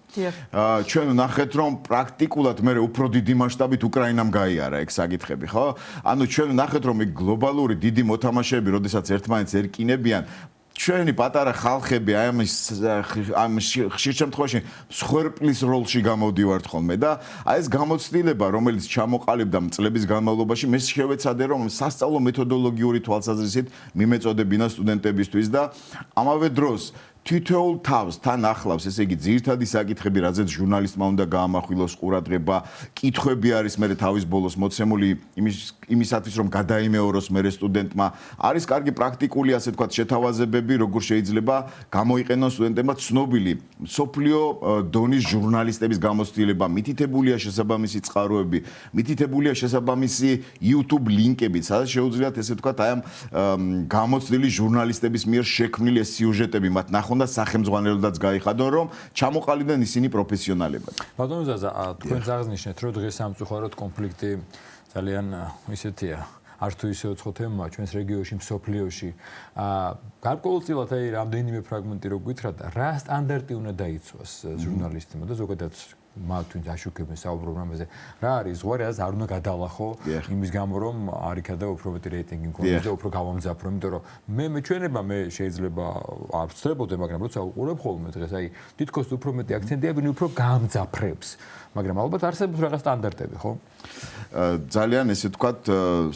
ჩვენ ვნახეთ რომ პრაქტიკულად მე უფრო დიდი მასშტაბით უკრაინამ გაიარა ეგ საკითხები, ხო? ანუ ჩვენ ვნახეთ რომ ეგ გლობალური დიდი მოთამაშეები, როდესაც ერთმანეთს ერკინებიან ჩვენი პატარა ხალხები აი ამ ხშირ შემთხვევაში მსხვერპლის როლში გამოდივართ ხოლმე და აი ეს გამოცდილება რომელიც ჩამოყალიბდა წლების განმავლობაში მე შევეცადე რომ სასწავლო მეთოდოლოგიური თვალსაზრისით მიმეწოდებინა სტუდენტებისთვის და ამავე დროს თითოეულ თავს თან ახლავს, ესე იგი, ძირითადი საკითხები, რაზეც ჟურნალისტმა უნდა გაამახვილოს ყურადღება, კითხვები არის მე თავის ბოლოს მოცემული იმისათვის, რომ გადაიმეოროს მე სტუდენტმა. არის კარგი პრაქტიკული, ასე ვთქვათ, შეთავაზებები, როგორ შეიძლება გამოიყენონ სტუდენტებმა ცნობილი მსოფლიო დონის ჟურნალისტების გამოცდილება, მითითებულია შესაბამისი წყაროები, მითითებულია შესაბამისი YouTube ლინკები, სადაც შეუძლიათ, ესე ვთქვათ, აი ამ გამოცდილი ჟურნალისტების მიერ შექმნილი სიუჟეტები მათ ნახონ და სახელმძღვანელოდაც გაიხადონ, რომ ჩამოყალიბდნენ ისინი პროფესიონალებად. ბატონო ზაზა, თქვენ აღნიშნეთ, რომ დღეს სამწუხაროდ კონფლიქტი ძალიან ისეთია, არც თუ ისე უცხო თემაა ჩვენს რეგიონში, მსოფლიოში. გარკვეულწილად აი რამდენიმე ფრაგმენტი რო გითხრათ, რა სტანდარტი უნდა დაიცვას ჟურნალისტებმა და ზოგადად მათთვის აშუქებენ საუბრობ რამაზე. რა არის ზღვარი, რაც არ უნდა გადალახო იმის გამო, რომ არ იქა და უფრო მეტი რეიტინგი მქონდეს და უფრო გავამძაფრო, იმიტომ რომ მე მეჩვენება მე შეიძლება არ ვწლებოდე, მაგრამ როცა უყურებ ხოლმე დღეს, აი თითქოს უფრო მეტი აქცენტია, ვინ უფრო გამძაფრებს. მაგრამ ალბათ არსებობს რაღაც სტანდარტები, ხო? ძალიან ესე ვთქვათ,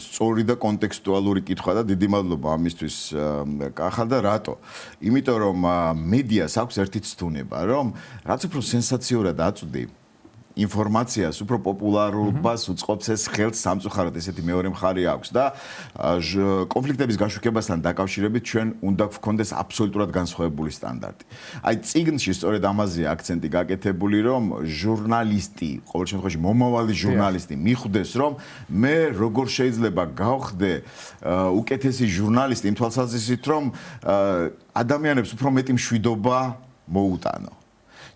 სწორი და კონტექსტუალური კითხვა და დიდი მადლობა ამისთვის კახა და რატო? იმიტომ რომ მედიას აქვს ერთი ცდუნება, რომ რაც უფრო სენსაციურად აწვდი ინფორმაციას, უფრო პოპულარობას უწყობს ეს ხელს სამწუხაროდ ესეთი მეორე მხარე აქვს და კონფლიქტების გაშუქებასთან დაკავშირებით ჩვენ უნდა გვქონდეს აბსოლუტურად განსხვავებული სტანდარტი. აი წიგნში სწორედ ამაზეა აქცენტი გაკეთებული, რომ ჟურნალისტი, ყოველ შემთხვევაში მომავალი ჟურნალისტი მიხვდეს, რომ მე როგორ შეიძლება გავხდე უკეთესი ჟურნალისტი იმ თვალსაზრისით, რომ ადამიანებს უფრო მეტი მშვიდობა მოუტანო.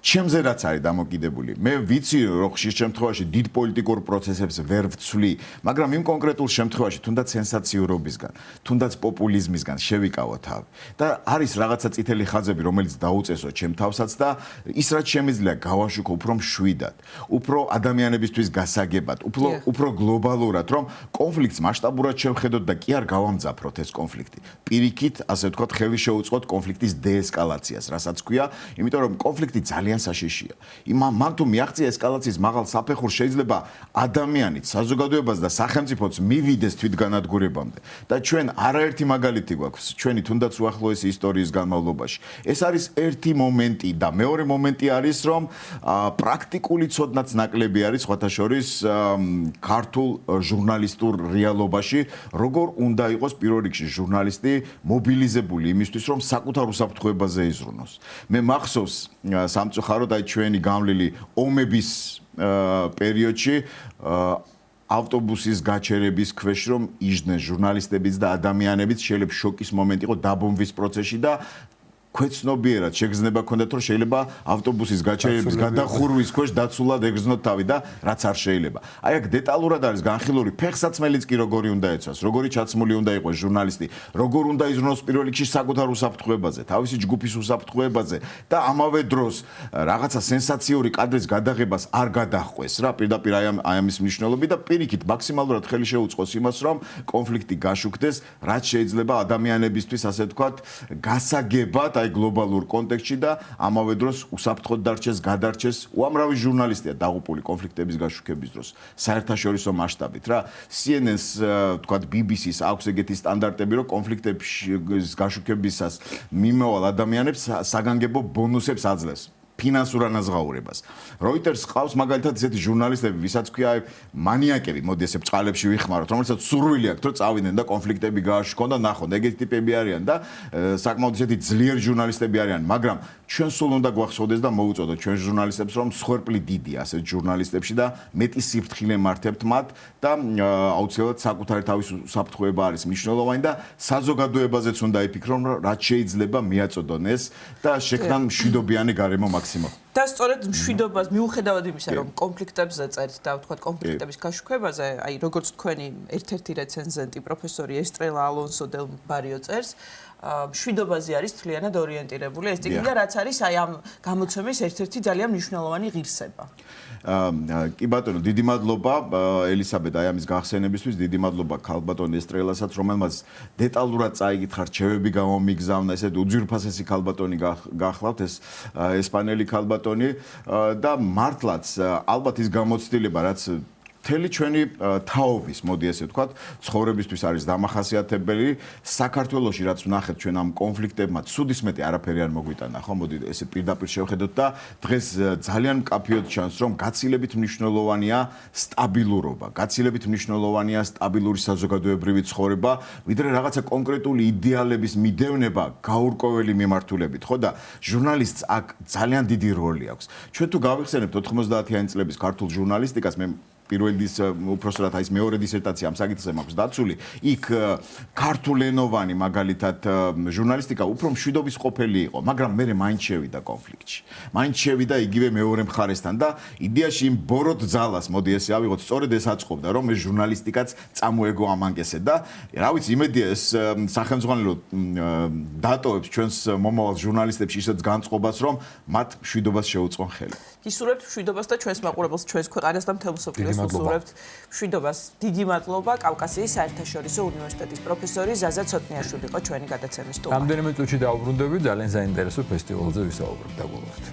ჩემზე რაც არის დამოკიდებული. მე ვიცი, რომ ხშირ შემთხვევაში დიდ პოლიტიკურ პროცესებს ვერ ვცვლი, მაგრამ იმ კონკრეტულ შემთხვევაში თუნდაც სენსაციურობისგან, თუნდაც პოპულიზმისგან შევიკავო თავი. და არის რაღაცა წითელი ხაზები, რომელიც დაუწესო ჩემ თავსაც და ის რაც შემიძლია გავაშუქო უფრო მშვიდად, უფრო ადამიანებისთვის გასაგებად, უფრო გლობალურად, რომ კონფლიქტს მასშტაბურად შევხედოთ და კი არ გავამძაფროთ ეს კონფლიქტი. პირიქით, ასე ვთქვათ, ხელი შეუწყოთ კონფლიქტის დეესკალაციას, რასაც ქვია, იმიტომ რომ კონფლიქტი ძალიან საშიშია. მან თუ მიაღწია ესკალაციის მაღალ საფეხურს, შეიძლება ადამიანიც, საზოგადოებას და სახელმწიფოც მივიდეს თვითგანადგურებამდე. და ჩვენ არაერთი მაგალითი გვაქვს, ჩვენი თუნდაც უახლოესი ისტორიის განმავლობაში. ეს არის ერთი მომენტი და მეორე მომენტი არის, რომ პრაქტიკული ცოდნაც ნაკლები არის სხვათა შორის ქართულ ჟურნალისტურ რეალობაში, როგორ უნდა იყოს პირველ რიგში ჟურნალისტი მობილიზებული იმისთვის, რომ საკუთარ უსაფრთხოებაზე იზრუნოს. მე მახსოვს სამწუხაროდ აი ჩვენი გამლილი ომების პერიოდში ავტობუსის გაჩერების ქვეშ რომ იჯდნენ ჟურნალისტებიც და ადამიანებიც, შეიძლება შოკის მომენტი იყო დაბომბვის პროცესში და ქვეცნობიერად შეგრძნება ქონდათ, რომ შეიძლება ავტობუსის გაჩერების გადახურვის ქვეშ დაცულად ეგრძნოთ თავი და რაც არ შეიძლება. აი აქ დეტალურად არის განხილული ფეხსაცმელიც კი როგორი უნდა ეცვას, როგორი ჩაცმული უნდა იყოს ჟურნალისტი, როგორ უნდა იზრუნოს პირველ რიგში საკუთარ უსაფრთხოებაზე, თავისი ჯგუფის უსაფრთხოებაზე და ამავე დროს რაღაცა სენსაციური კადრის გადაღებას არ გადაჰყვეს რა, პირდაპირ აი ამის მნიშვნელობით და პირიქით მაქსიმალურად ხელი შეუწყოს იმას, რომ კონფლიქტი გაშუქდეს, რაც შეიძლება ადამიანებისთვის, ასე ვთქვათ, გასაგებად აი გლობალურ კონტექსტში და ამავე დროს უსაფრთხოდ დარჩეს, გადარჩეს უამრავი ჟურნალისტია დაღუპული კონფლიქტების გაშუქების დროს საერთაშორისო მასშტაბით რა. CNN-ს თქვათ BBC-ს აქვს ეგეთი სტანდარტები, რომ კონფლიქტების გაშუქებისას მიმავალ ადამიანებს საგანგებო ბონუსებს აძლევს. ფინანსურ ანაზღაურებას. Reuters ყავს მაგალითად ესეთი ჟურნალისტები, ვისაც ქვია მანიაკები, მოდი ესე ბწყალებში ვიხმაროთ, რომელსაც სურვილი აქვს, რომ წავიდნენ და კონფლიქტები გააშუქონ და ნახონ, ეგეთი ტიპები არიან და საკმაოდ ესეთი ძლიერი ჟურნალისტები არიან, მაგრამ ჩვენ სულ უნდა გვახსოვდეს და მოუწოდოთ ჩვენ ჟურნალისტებს, რომ სხერპლი დიდია ასეთ ჟურნალისტებში და მეტი სიფრთხილე მართებთ მათ და აუცილებლად საკუთარი თავის უსაფრთხოება არის მნიშვნელოვანი და საზოგადოებაზეც უნდა იფიქრონ, რაც შეიძლება მიაწოდონ ეს და შექმნან მშვიდობიანი გარემო და სწორედ მშვიდობას მიუხედავად იმისა, რომ კონფლიქტებზე წერთ და ვთქვათ კონფლიქტების გაშუქებაზე, აი როგორც თქვენი ერთ-ერთი რეცენზენტი პროფესორი ესტრელა ალონსო დელ ბარიო წერს, მშვიდობაზე არის თლიანად ორიენტირებული ეს ტიპი და რაც არის აი ამ გამოცემის ერთ-ერთი ძალიან მნიშვნელოვანი ღირსება. კი ბატონო, დიდი მადლობა ელისაბედ აი ამის გახსენებისთვის, დიდი მადლობა ქალბატონ ესტრელასაც, რომელმაც დეტალურად წაიკითხა რჩევები გამომიგზავნა, ესეთი უძვირფასესი ქალბატონი გახლავთ ეს ესპანელი ქალბატონი და მართლაც ალბათ ის გამოცდილება, რაც მთელი ჩვენი თაობის, მოდი ესე ვთქვათ, ცხოვრებისთვის არის დამახასიათებელი. საქართველოში რაც ვნახეთ ჩვენ ამ კონფლიქტებმა, ცუდისმეტი არაფერი არ მოგვიტანა, ხო? მოდი ესე პირდაპირ შევხედოთ და დღეს ძალიან მკაფიოდ ჩანს, რომ გაცილებით მნიშვნელოვანია სტაბილურობა, გაცილებით მნიშვნელოვანია სტაბილური საზოგადოებრივი ცხოვრება, ვიდრე რაღაცა კონკრეტული იდეალების მიდევნება გაურკვეველი მიმართულებით, ხო? და ჟურნალისტს აქ ძალიან დიდი როლი აქვს. ჩვენ თუ გავიხსენებთ 90-იანი წლების ქართულ ჟურნალისტიკას, მე პირველის უпроსტად აი ეს მეორე დისერტაცია ამ საკითხზე მაქვს დაცული. იქ ქართულენოვანი მაგალითად ჟურნალისტიკა უფრო მშვიდობის ყოფილი იყო, მაგრამ მე მაინც შევიდა კონფლიქტში. მაინც შევიდა იგივე მეორე მხარესთან და იდეაში იმ ბოროტ ძალას, მოდი ესე ავიღოთ, სწორედ ეს აწყობდა, რომ ეს ჟურნალისტიკაც წამოეგო ამანკესე და რა ვიცი, იმედია ეს სახელმძღვანელო დატოვებს ჩვენს მომავალ ჟურნალისტებში ისეთ განწყობას, რომ მათ მშვიდობას შეუწყონ ხელი. ისურვებთ მშვიდობას და ჩვენს მაყურებელს, ჩვენს ქვეყანას და მთელ მსოფლიოს უსურვებთ მშვიდობას. დიდი მადლობა. კავკასიის საერთაშორისო უნივერსიტეტის პროფესორი ზაზა ცოტნიაშვილი იყო ჩვენი გადაცემის სტუმარი. რამდენიმე წუთში დაუბრუნდებით, ძალიან საინტერესო ფესტივალზე ვისაუბრებთ. დაგულობთ.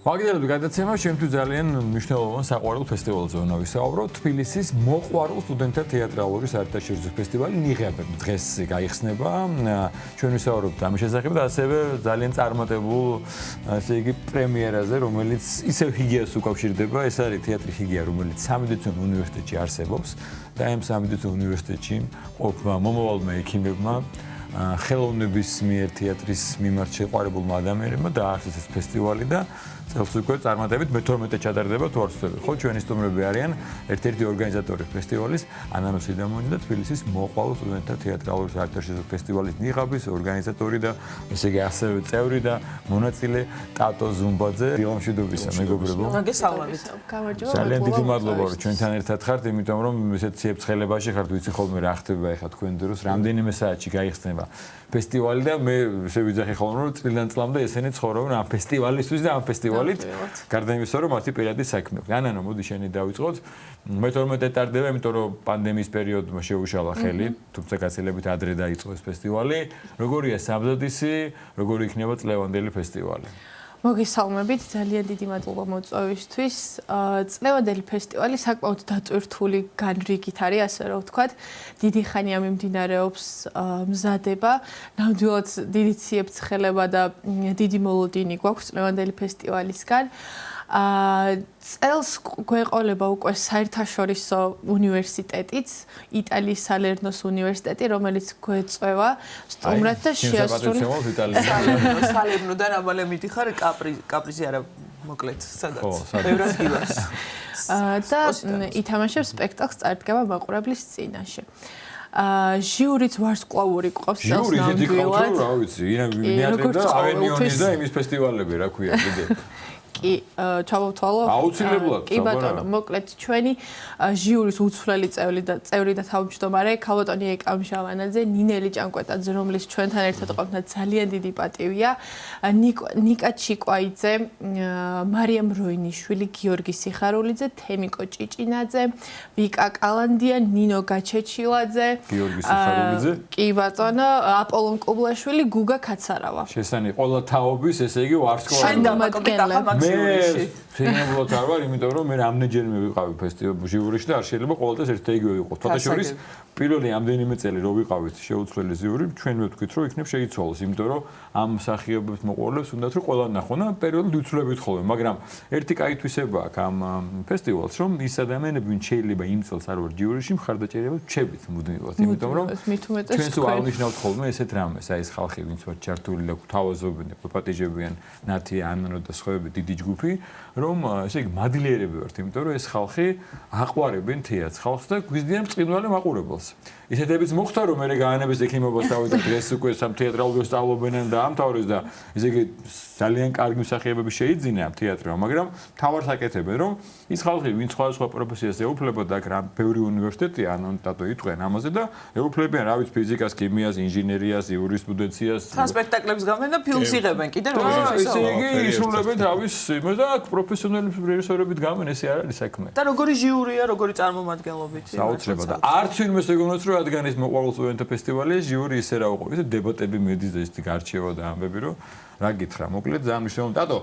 მაგალითად გადაცემა შემთხვევით ძალიან მნიშვნელოვან საყვარელ ფესტივალზე უნდა ვისაუბროთ. თბილისის მოყვარულ სტუდენტთა თეატრალური საერთაშორისო ფესტივალი ნიღაბები დღეს გაიხსნება. ჩვენ ვისაუბრებთ ამის შესახებ და ასევე ძალიან წარმატებულ ასე იგი პრემიერაზე, რომელიც ისევ ჰიგიას უკავშირდება. ეს არის თეატრი ჰიგია, რომელიც სამედიცინო უნივერსიტეტში არსებობს და ამ სამედიცინო უნივერსიტეტში ყოფნა მომავალმა ექიმებმა ხელოვნების მიერ თეატრის მიმართ შეყვარებულმა ადამიანებმა დააარსეს ეს ფესტივალი და წელს უკვე წარმატებით მე-12 ჩატარდება თუ არ ვცდები. ხო, ჩვენი სტუმრები არიან ერთ-ერთი ორგანიზატორი ფესტივალის ანანო სიდამონი და თბილისის მოყვარულ სტუდენტთა თეატრალური საერთაშორისო ფესტივალის ნიღაბის ორგანიზატორი და ესე იგი ასევე წევრი და მონაწილე ტატო ზუმბაძე. დილამშვიდობისა, მეგობრებო. მოგესალმებით. ძალიან დიდი მადლობა რომ ჩვენთან ერთად ხართ, იმიტომ რომ ესეთ ციებ-ცხელებაში ხართ, ვიცი ხოლმე რა ხდება ეხლა თქვენ დროს, რამდენიმე საათში გაიხსნება ფესტივალი და მე შევიძახი ხოლმე რომ წლიდან წლამდე ესენი ცხოვრობენ ამ ფესტივალისთვის და ამ ფესტივალით გარდა იმისა რომ მათი პირადი საქმე. ანანო, მოდი შენი დავიწყოთ. მე-12 ტარდება, იმიტომ რომ პანდემიის პერიოდმა შეუშალა ხელი, თუმცა გაცილებით ადრე დაიწყო ეს ფესტივალი. როგორია სამზადისი, როგორი იქნება წლევანდელი ფესტივალი? მოგესალმებით, ძალიან დიდი მადლობა მოწვევისთვის. წლევანდელი ფესტივალი საკმაოდ დატვირთული განრიგით არის, ასე რომ ვთქვათ. დიდი ხანია მიმდინარეობს მზადება. ნამდვილად დიდი ციებ-ცხელება და დიდი მოლოდინი გვაქვს წლევანდელი ფესტივალისგან. წელს გვეყოლება უკვე საერთაშორისო უნივერსიტეტიც, იტალიის სალერნოს უნივერსიტეტი, რომელიც გვეწევა სტუმრად და შეასრულებს სალერნოდან ამალე მიდიხარ კაპრიზი არა მოკლედ სადაც ბევრად გივას და ითამაშებს სპექტაკლს წარდგება მაყურებლის წინაშე. ჟიურიც ვარსკვლავური ყავს წელს ნამდვილად. რა ვიცი, ინიატრები და ავენიონის და იმის ფესტივალები რა ქვია კიდე. კი, ჩავავთვალო. აუცილებლად. კი ბატონო, მოკლედ ჩვენი ჟიურის უცვლელი წევრი და თავმჯდომარე ქალბატონი ეკამჟავანაძე, ნინელი ჭანკვეტაძე, რომლის ჩვენთან ერთად ყოფნა ძალიან დიდი პატივია, ნიკა ჩიკვაიძე, მარიამ როინიშვილი, გიორგი სიხარულიძე, თემიკო ჭიჭინაძე, ვიკა კალანდია, ნინო გაჩეჩილაძე, გიორგი სიხარულიძე. კი ბატონო, აპოლონ კუბლაშვილი, გუგა კაცარავა. შესანი ყველა თაობის, ესე იგი ვარსკვლავური. შეიძლება არ ვარ, იმიტომ რომ მე რამდენჯერმე ვიყავი ფესტივალში ჟიურიში და არ შეიძლება ყოველთვის ერთ და იგივე ვიყო. თათაშორის პირველი ამდენიმე წელი რო ვიყავით შეუცვლელი ჟიური, ჩვენ მივთქვით რომ იქნებ შეიცვალოს, იმიტომ რომ ამ მსახიობებს მოყოლებს უნდათ რომ ყველა ნახონ და პერიოდულად ვიცვლებით ხოლმე, მაგრამ ერთი კაი თვისება აქვს ამ ფესტივალს, რომ ის ადამიანები, ვინც შეიძლება იმ წელს არ ვარ ჟიურიში, მხარდაჭერება ჩებით მუდმივად, იმიტომ რომ ჩვენს აღნიშნავთ ხოლმე ესეთ რამეს, აი ეს ხალხი, ვინც ვარ ჩართული და გვთავაზობენ და გვეპატიჟებიან ნათი ანანო და სხვაები დიდი ჯგუფი, რომ ესე იგი მადლიერები ვართ, იმიტომ რომ ეს ხალხი აყვარებენ თეატრს, ხალხს და გვიზდიან ბრწყინვალე მაყურებელს. ისეთებიც მოხდა რომ მე გაანების ექიმობას დავიდე დღეს უკვე სამ თეატრალურ სწავლობენ და ამთავრეს და ესე იგი ძალიან კარგი მსახიობები შეიძინა თეატრმა, მაგრამ თავარს აკეთებენ რომ ის ხალხი ვინც სხვა პროფესიას ეუფლებოდა აქ რა ბევრი უნივერსიტეტია ანუ ტატო იტყვიან ამაზე და ეუფლებიან რა ვიცი ფიზიკას, ქიმიას, ინჟინერიას, იურისპრუდენციას. თან სპექტაკლებს გამენ და ფილმს იღებენ კიდე როგორც ისე იგი ისრულებენ თავის იმას და აქ პროფესიონალი რეჟისორებით გამენ ესე არ არის საქმე. და როგორი ჟიურია, როგორი წარმომადგენლობით? საოცრება და არც ვინმე შეგონოთ რომ რადგან ის მოყვარულ სტუდენტთა ფესტივალი ჟიური ისე რა უყურებს და დებატები მედის და ის გარჩევა და ამბები რომ რა გითხრა მოკლედ ძალიან მნიშვნელოვანი ტატო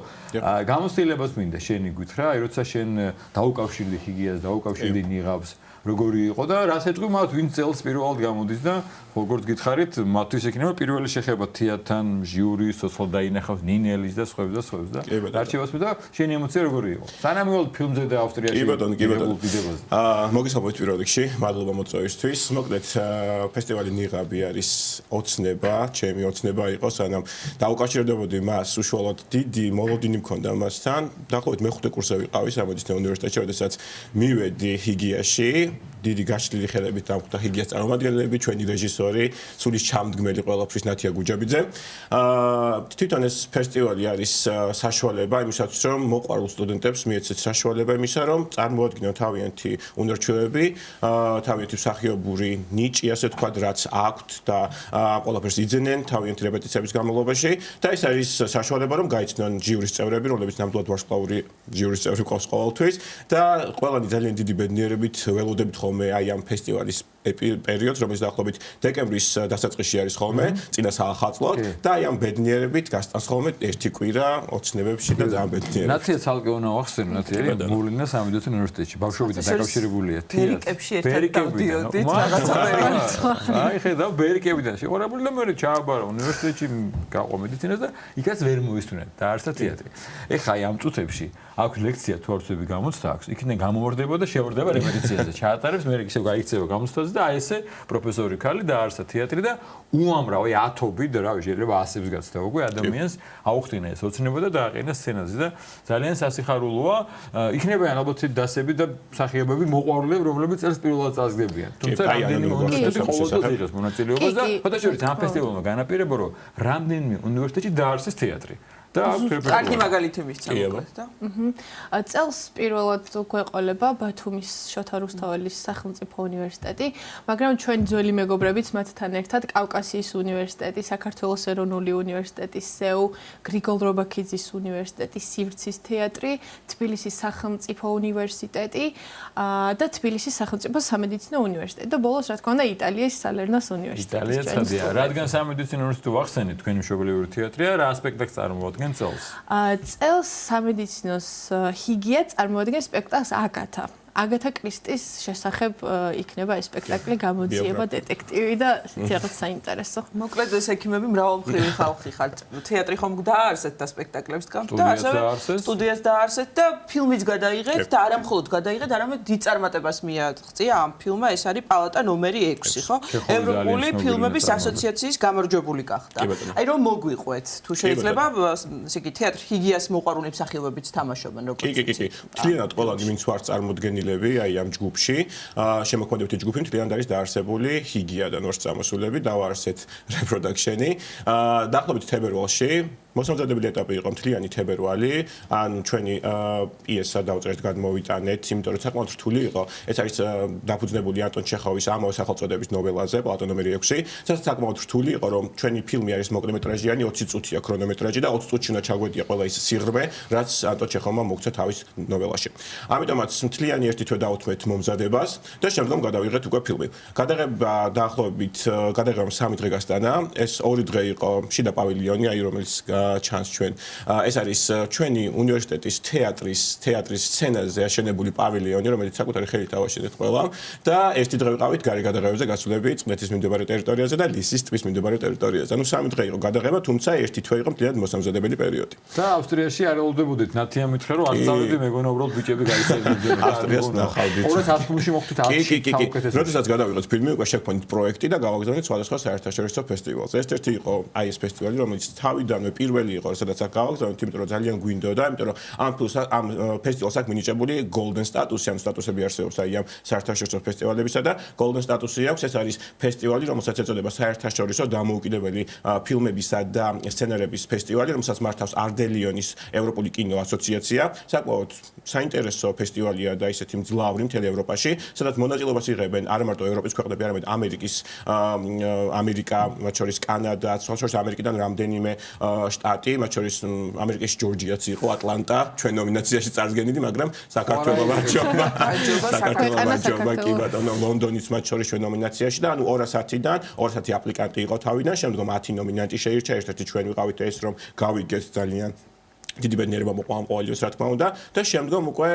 გამოცდილებას მინდა შენი გითხრა აი როცა შენ დაუკავშირდი ჰიგიას დაუკავშირდი ნიღაბს როგორი იყო და რას ეთქვი მათ ვინც წელს პირველად გამოდის და როგორც გითხარით მათთვის ექნება პირველი შეხება თეატრთან ჟიურის სოციალ დაინახავს ნინელის და სხვებს და სხვებს და არჩევას და შენი ემოცია როგორი იყო სანამ მივალ ფილმზე და ავსტრიაში კი ბატონო მოგესალმებით პირველ რიგში მადლობა მოწვევისთვის მოკლედ ფესტივალი ნიღაბი არის ოცნება ჩემი ოცნება იყო სანამ დაუკავშირდებოდი მას უშუალოდ დიდი მოლოდინი მქონდა მასთან დაახლოებით მეხუთე კურსზე ვიყავი სამედიცინო უნივერსიტეტში როდესაც მივედი ჰიგიაში დიდი გაშლილი ხელებით დამხვდა ჰიგიას წარმომადგენლები, ჩვენი რეჟისორი, სულის ჩამდგმელი ყველაფრის ნათია გუჯაბიძე. თვითონ ეს ფესტივალი არის საშუალება იმისათვის, რომ მოყვარულ სტუდენტებს მიეცეთ საშუალება იმისა, რომ წარმოადგინონ თავიანთი უნარჩვევები, თავიანთი მსახიობური ნიჭი, ასე ვთქვათ, რაც აქვთ და ყველაფერს იძენენ თავიანთი რეპეტიციების განმავლობაში და ეს არის საშუალება რომ გაიცნონ ჟიურის წევრები, რომლებიც ნამდვილად ვარსკვლავური ჟიურის წევრი ყავს ყოველთვის და ყველანი ძალიან დიდი ბედნიერებით ველოდებით ხოლმე აი ამ ფესტივალის პერიოდს, რომელიც დაახლოებით დეკემბრის დასაწყისში არის ხოლმე, წინა საახალწლოდ და აი ამ ბედნიერებით გასტანს ხოლმე ერთი კვირა ოცნებებში და ძალიან ბედნიერებით. ნაცია ცალკე უნდა ვახსენო, ნაცია მოვლინა სამედიცინო უნივერსიტეტში, ბავშვობიდან დაკავშირებულია ბერიკებში ერთად დავდიოდით რაღაცა პერიოდით. აი ხედავ ბერიკებიდან შეყარებული და მე ჩააბარა უნივერსიტეტში გაყო მედიცინას და იქაც ვერ მოვისწრებთ დაარსდა თეატრი. ეხლა აი ამ წუთებში აქვს ლექცია თუ არცები გამოცდა აქვს, იქიდან გამომორდება და შეორდება რეპეტიციაზე. ჩაატარებს, მე ისევ გაიქცევა გამოცდაზე და აი ესე პროფესორი ქალი დაარსდა თეატრი და უამრავ აი ათობით და რავი შეიძლება ასებს გაცდა უკვე ადამიანს აუხტინა ეს ოცნება და დააყენა სცენაზე და ძალიან სასიხარულოა. იქნებიან ალბათ დასები და მსახიობები მოყვარულები, რომლებიც წელს პირველად წარსდგებიან. თუმცა რამდენიმე უნივერსიტეტი ყოველდღე იღებს მონაწილეობას და ფოტოშურით ამ ფესტივალმა განაპირობა რომ რამდენიმე უნივერსიტეტში დაარსეს თეატრი. და კარგი მაგალითი მისცა მოკლედ და წელს პირველად გვეყოლება ბათუმის შოთა რუსთაველის სახელმწიფო უნივერსიტეტი, მაგრამ ჩვენ ძველი მეგობრებიც მათთან ერთად კავკასიის უნივერსიტეტი, საქართველოს ეროვნული უნივერსიტეტი, სეუ, გრიგოლ რობაქიძის უნივერსიტეტი, სივრცის თეატრი, თბილისის სახელმწიფო უნივერსიტეტი და თბილისის სახელმწიფო სამედიცინო უნივერსიტეტი და ბოლოს რა თქმა უნდა იტალიის სალერნოს უნივერსიტეტი. იტალია ცადია, რადგან სამედიცინო უნივერსიტეტი ვახსენეთ, თქვენი მშობლიური თეატრია, რა ასპექტს წარმოადგენს წელს? წელს სამედიცინოს ჰიგია წარმოადგენს სპექტაკლს აგათა. აგათა კრისტის შესახებ იქნება ეს სპექტაკლი, გამოძიება, დეტექტივი და რაღაც საინტერესო. მოკლედ ეს ექიმები მრავალმხრივი ხალხი ხართ. თეატრი ხომ დაარსეთ და სპექტაკლებს გქონთ და ასევე სტუდიას დაარსეთ და ფილმიც გადაიღეთ და არა მხოლოდ გადაიღეთ, არამედ დიდ წარმატებას მიაღწია ამ ფილმმა, ეს არის პალატა ნომერი 6, ხო? ევროპული ფილმების ასოციაციის გამარჯვებული გახდა. აი რომ მოგვიყვეთ, თუ შეიძლება, ესე იგი თეატრი ჰიგიას მოყვარული მსახიობებიც თამაშობენ როგორც. კი. მთლიანად ყველანი ვინც ვარ წარმოდგენილი აი ამ ჯგუფში, შემოქმედებითი ჯგუფი მთლიანად არის დაარსებული ჰიგიადან ვართ წამოსულები, დავაარსეთ რეპროდაქშენი. დაახლოებით თებერვალში მოსამზადებელი ეტაპი იყო მთლიანი თებერვალი, ანუ ჩვენი პიესა დავწერეთ, გადმოვიტანეთ, იმიტომ რომ საკმაოდ რთული იყო. ეს არის დაფუძნებული ანტონ ჩეხოვის ამავე სახელწოდების ნოველაზე, პალატა ნომერი 6, სადაც საკმაოდ რთული იყო, რომ ჩვენი ფილმი არის მოკლემეტრაჟიანი, 20 წუთია ქრონომეტრაჟი და 20 წუთში უნდა ჩაგვედია ყველა ის სიღრმე, რაც ანტონ ჩეხოვმა მოგცა თავის ნოველაში. ამიტომაც მთლიანი ერთი თვე დავუთმეთ მომზადებას და შემდგომ გადავიღეთ უკვე ფილმი. გადაღება დაახლოებით გადაღებამ 3 დღე გასტანა. ეს 2 დღე იყო შიდა პავილიონი, აი რომელიც ჩანს ჩვენ. ეს არის ჩვენი უნივერსიტეტის თეატრის სცენაზე აშენებული პავილიონი, რომელიც საკუთარი ხელით ავაშენეთ ყველამ და ერთი დღე ვიყავით გარე გადაღებებზე გასულები წყნეთის მიმდებარე ტერიტორიაზე და ლისის ტბის მიმდებარე ტერიტორიაზე. ანუ 3 დღე იყო გადაღება, თუმცა ერთი თვე იყო მთლიანად მოსამზადებელი პერიოდი. და ავსტრიაში არ ელოდებოდით, ნათია მითხრა რომ აღწავედი მეგონა უბრალოდ ბიჭები გაიცელებდნენ. ავსტრიას ნახავდით. 2010-ში მოხდით 10-ში საუკეთესო. როდესაც გადავიღეთ ფილმი, უკვე შექმნით პროექტი და გავაგზავნეთ სხვადასხვა საერთაშორისო ფესტივალზე. ერთ-ერთი იყო აი ეს ფესტივალი, რომელიც თავიდანვე პირველი იყო, სადაც აქ გავაგზავნეთ, იმიტომ რომ ძალიან გვინდოდა, იმიტომ რომ ამ ფესტივალს აქვს მინიჭებული golden სტატუსი, ამ სტატუსები არსებობს აი ამ საერთაშორისო ფესტივალებისა და golden სტატუსი აქვს. ეს არის ფესტივალი, რომელსაც ეწოდება საერთაშორისო დამოუკიდებელი ფილმებისა და სცენარების ფესტივალი, რომელსაც მართავს არდელიონის ევროპული კინო ასოციაცია. საკმაოდ საინტერესო ფესტივალია და ისეთი მძლავრი მთელ ევროპაში, სადაც მონაწილეობას იღებენ არა მარტო ევროპის ქვეყნები, არამედ ამერიკა, მათ შორის კანადა, სხვა შორის ამერიკიდან რამდენიმე შტატი, მათ შორის ამერიკის ჯორჯიაც იყო, ატლანტა, ჩვენ ნომინაციაში წარსდგენილი, მაგრამ საქართველოს ვარჯობა. საქართველოს კი ბატონო, ლონდონის მათ შორის ჩვენ ნომინაციაში და ანუ 210-დან 210 აპლიკანტი იყო თავიდან, შემდგომ 10 ნომინანტი შეირჩა, ერთ-ერთი ჩვენ ვიყავით ეს, რომ გავიგეთ ძალიან დიდი ბედნიერება მოყვა ამ ყოველთვის რა თქმა უნდა და შემდგომ უკვე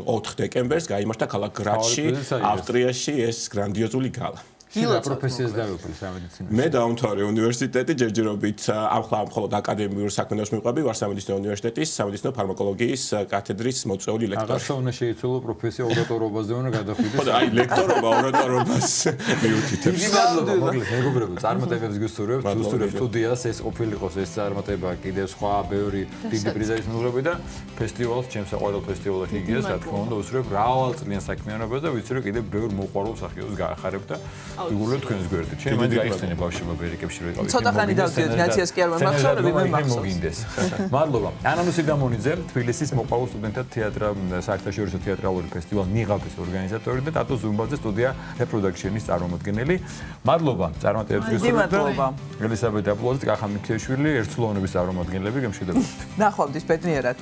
4 დეკემბერს გაიმართა ქალაქ გრაცში, ავსტრიაში ეს გრანდიოზული გალა. Hila პროფესიას დავიწყე სამედიცინოში. მე დავამთავრე უნივერსიტეტი ჯერჯერობით ახლა მხოლოდ აკადემიურ საქმიანობას მივყვები, ვარ სამედიცინო უნივერსიტეტის სამედიცინო ფარმაკოლოგიის კათედრის მოწვეული ლექტორი. აღარსა უნდა შეიცვალო პროფესია ორატორობაზე უნდა გადახვიდეს. ხო და აი ლექტორობა ორატორობას მიუთითებს. დიდი მადლობა მოგლეთ მეგობრებო, წარმატებებს გისურვებთ, უსურვებთ სტუდიას, ეს ყოფილიყოს ეს წარმატება, კიდევ სხვა ბევრი დიდი პრიზების მიღება და ფესტივალს, ჩემს საყვარელ ფესტივალს ჰიგიას, რა თქმა უნდა, უსურვებ მრავალწლიან საქმიანობას და ვიცი რომ კიდევ ბევრ მოყვარულ მსახიობს გაახარებ და გიგულებ თქვენს გვერდით. შენ მაინც გაიხსენე ბავშვობა ბერიკებში რო იყავით. ცოტა ხანი დავდივართ ნაციას კი არ მემახსოვრები მე მახსოვს. მოგინდეს. მადლობა. ანანუ სიდამონიძე, თბილისის მოყაულ სტუდენტთა თეატრ საერთაშორისო თეატრალური ფესტივალ ნიღაბის ორგანიზატორი და ტატო ზუმბაძე სტუდია რეპროდაქშენის წარმომადგენელი. მადლობა წარმატებისთვის. მადლობა. ელისაბედ აპლოზი, კახა მიქეშვილი, ერთსულოვნების წარმომადგენლები, გემშვიდობებით. ნახვამდის ბედნიერად.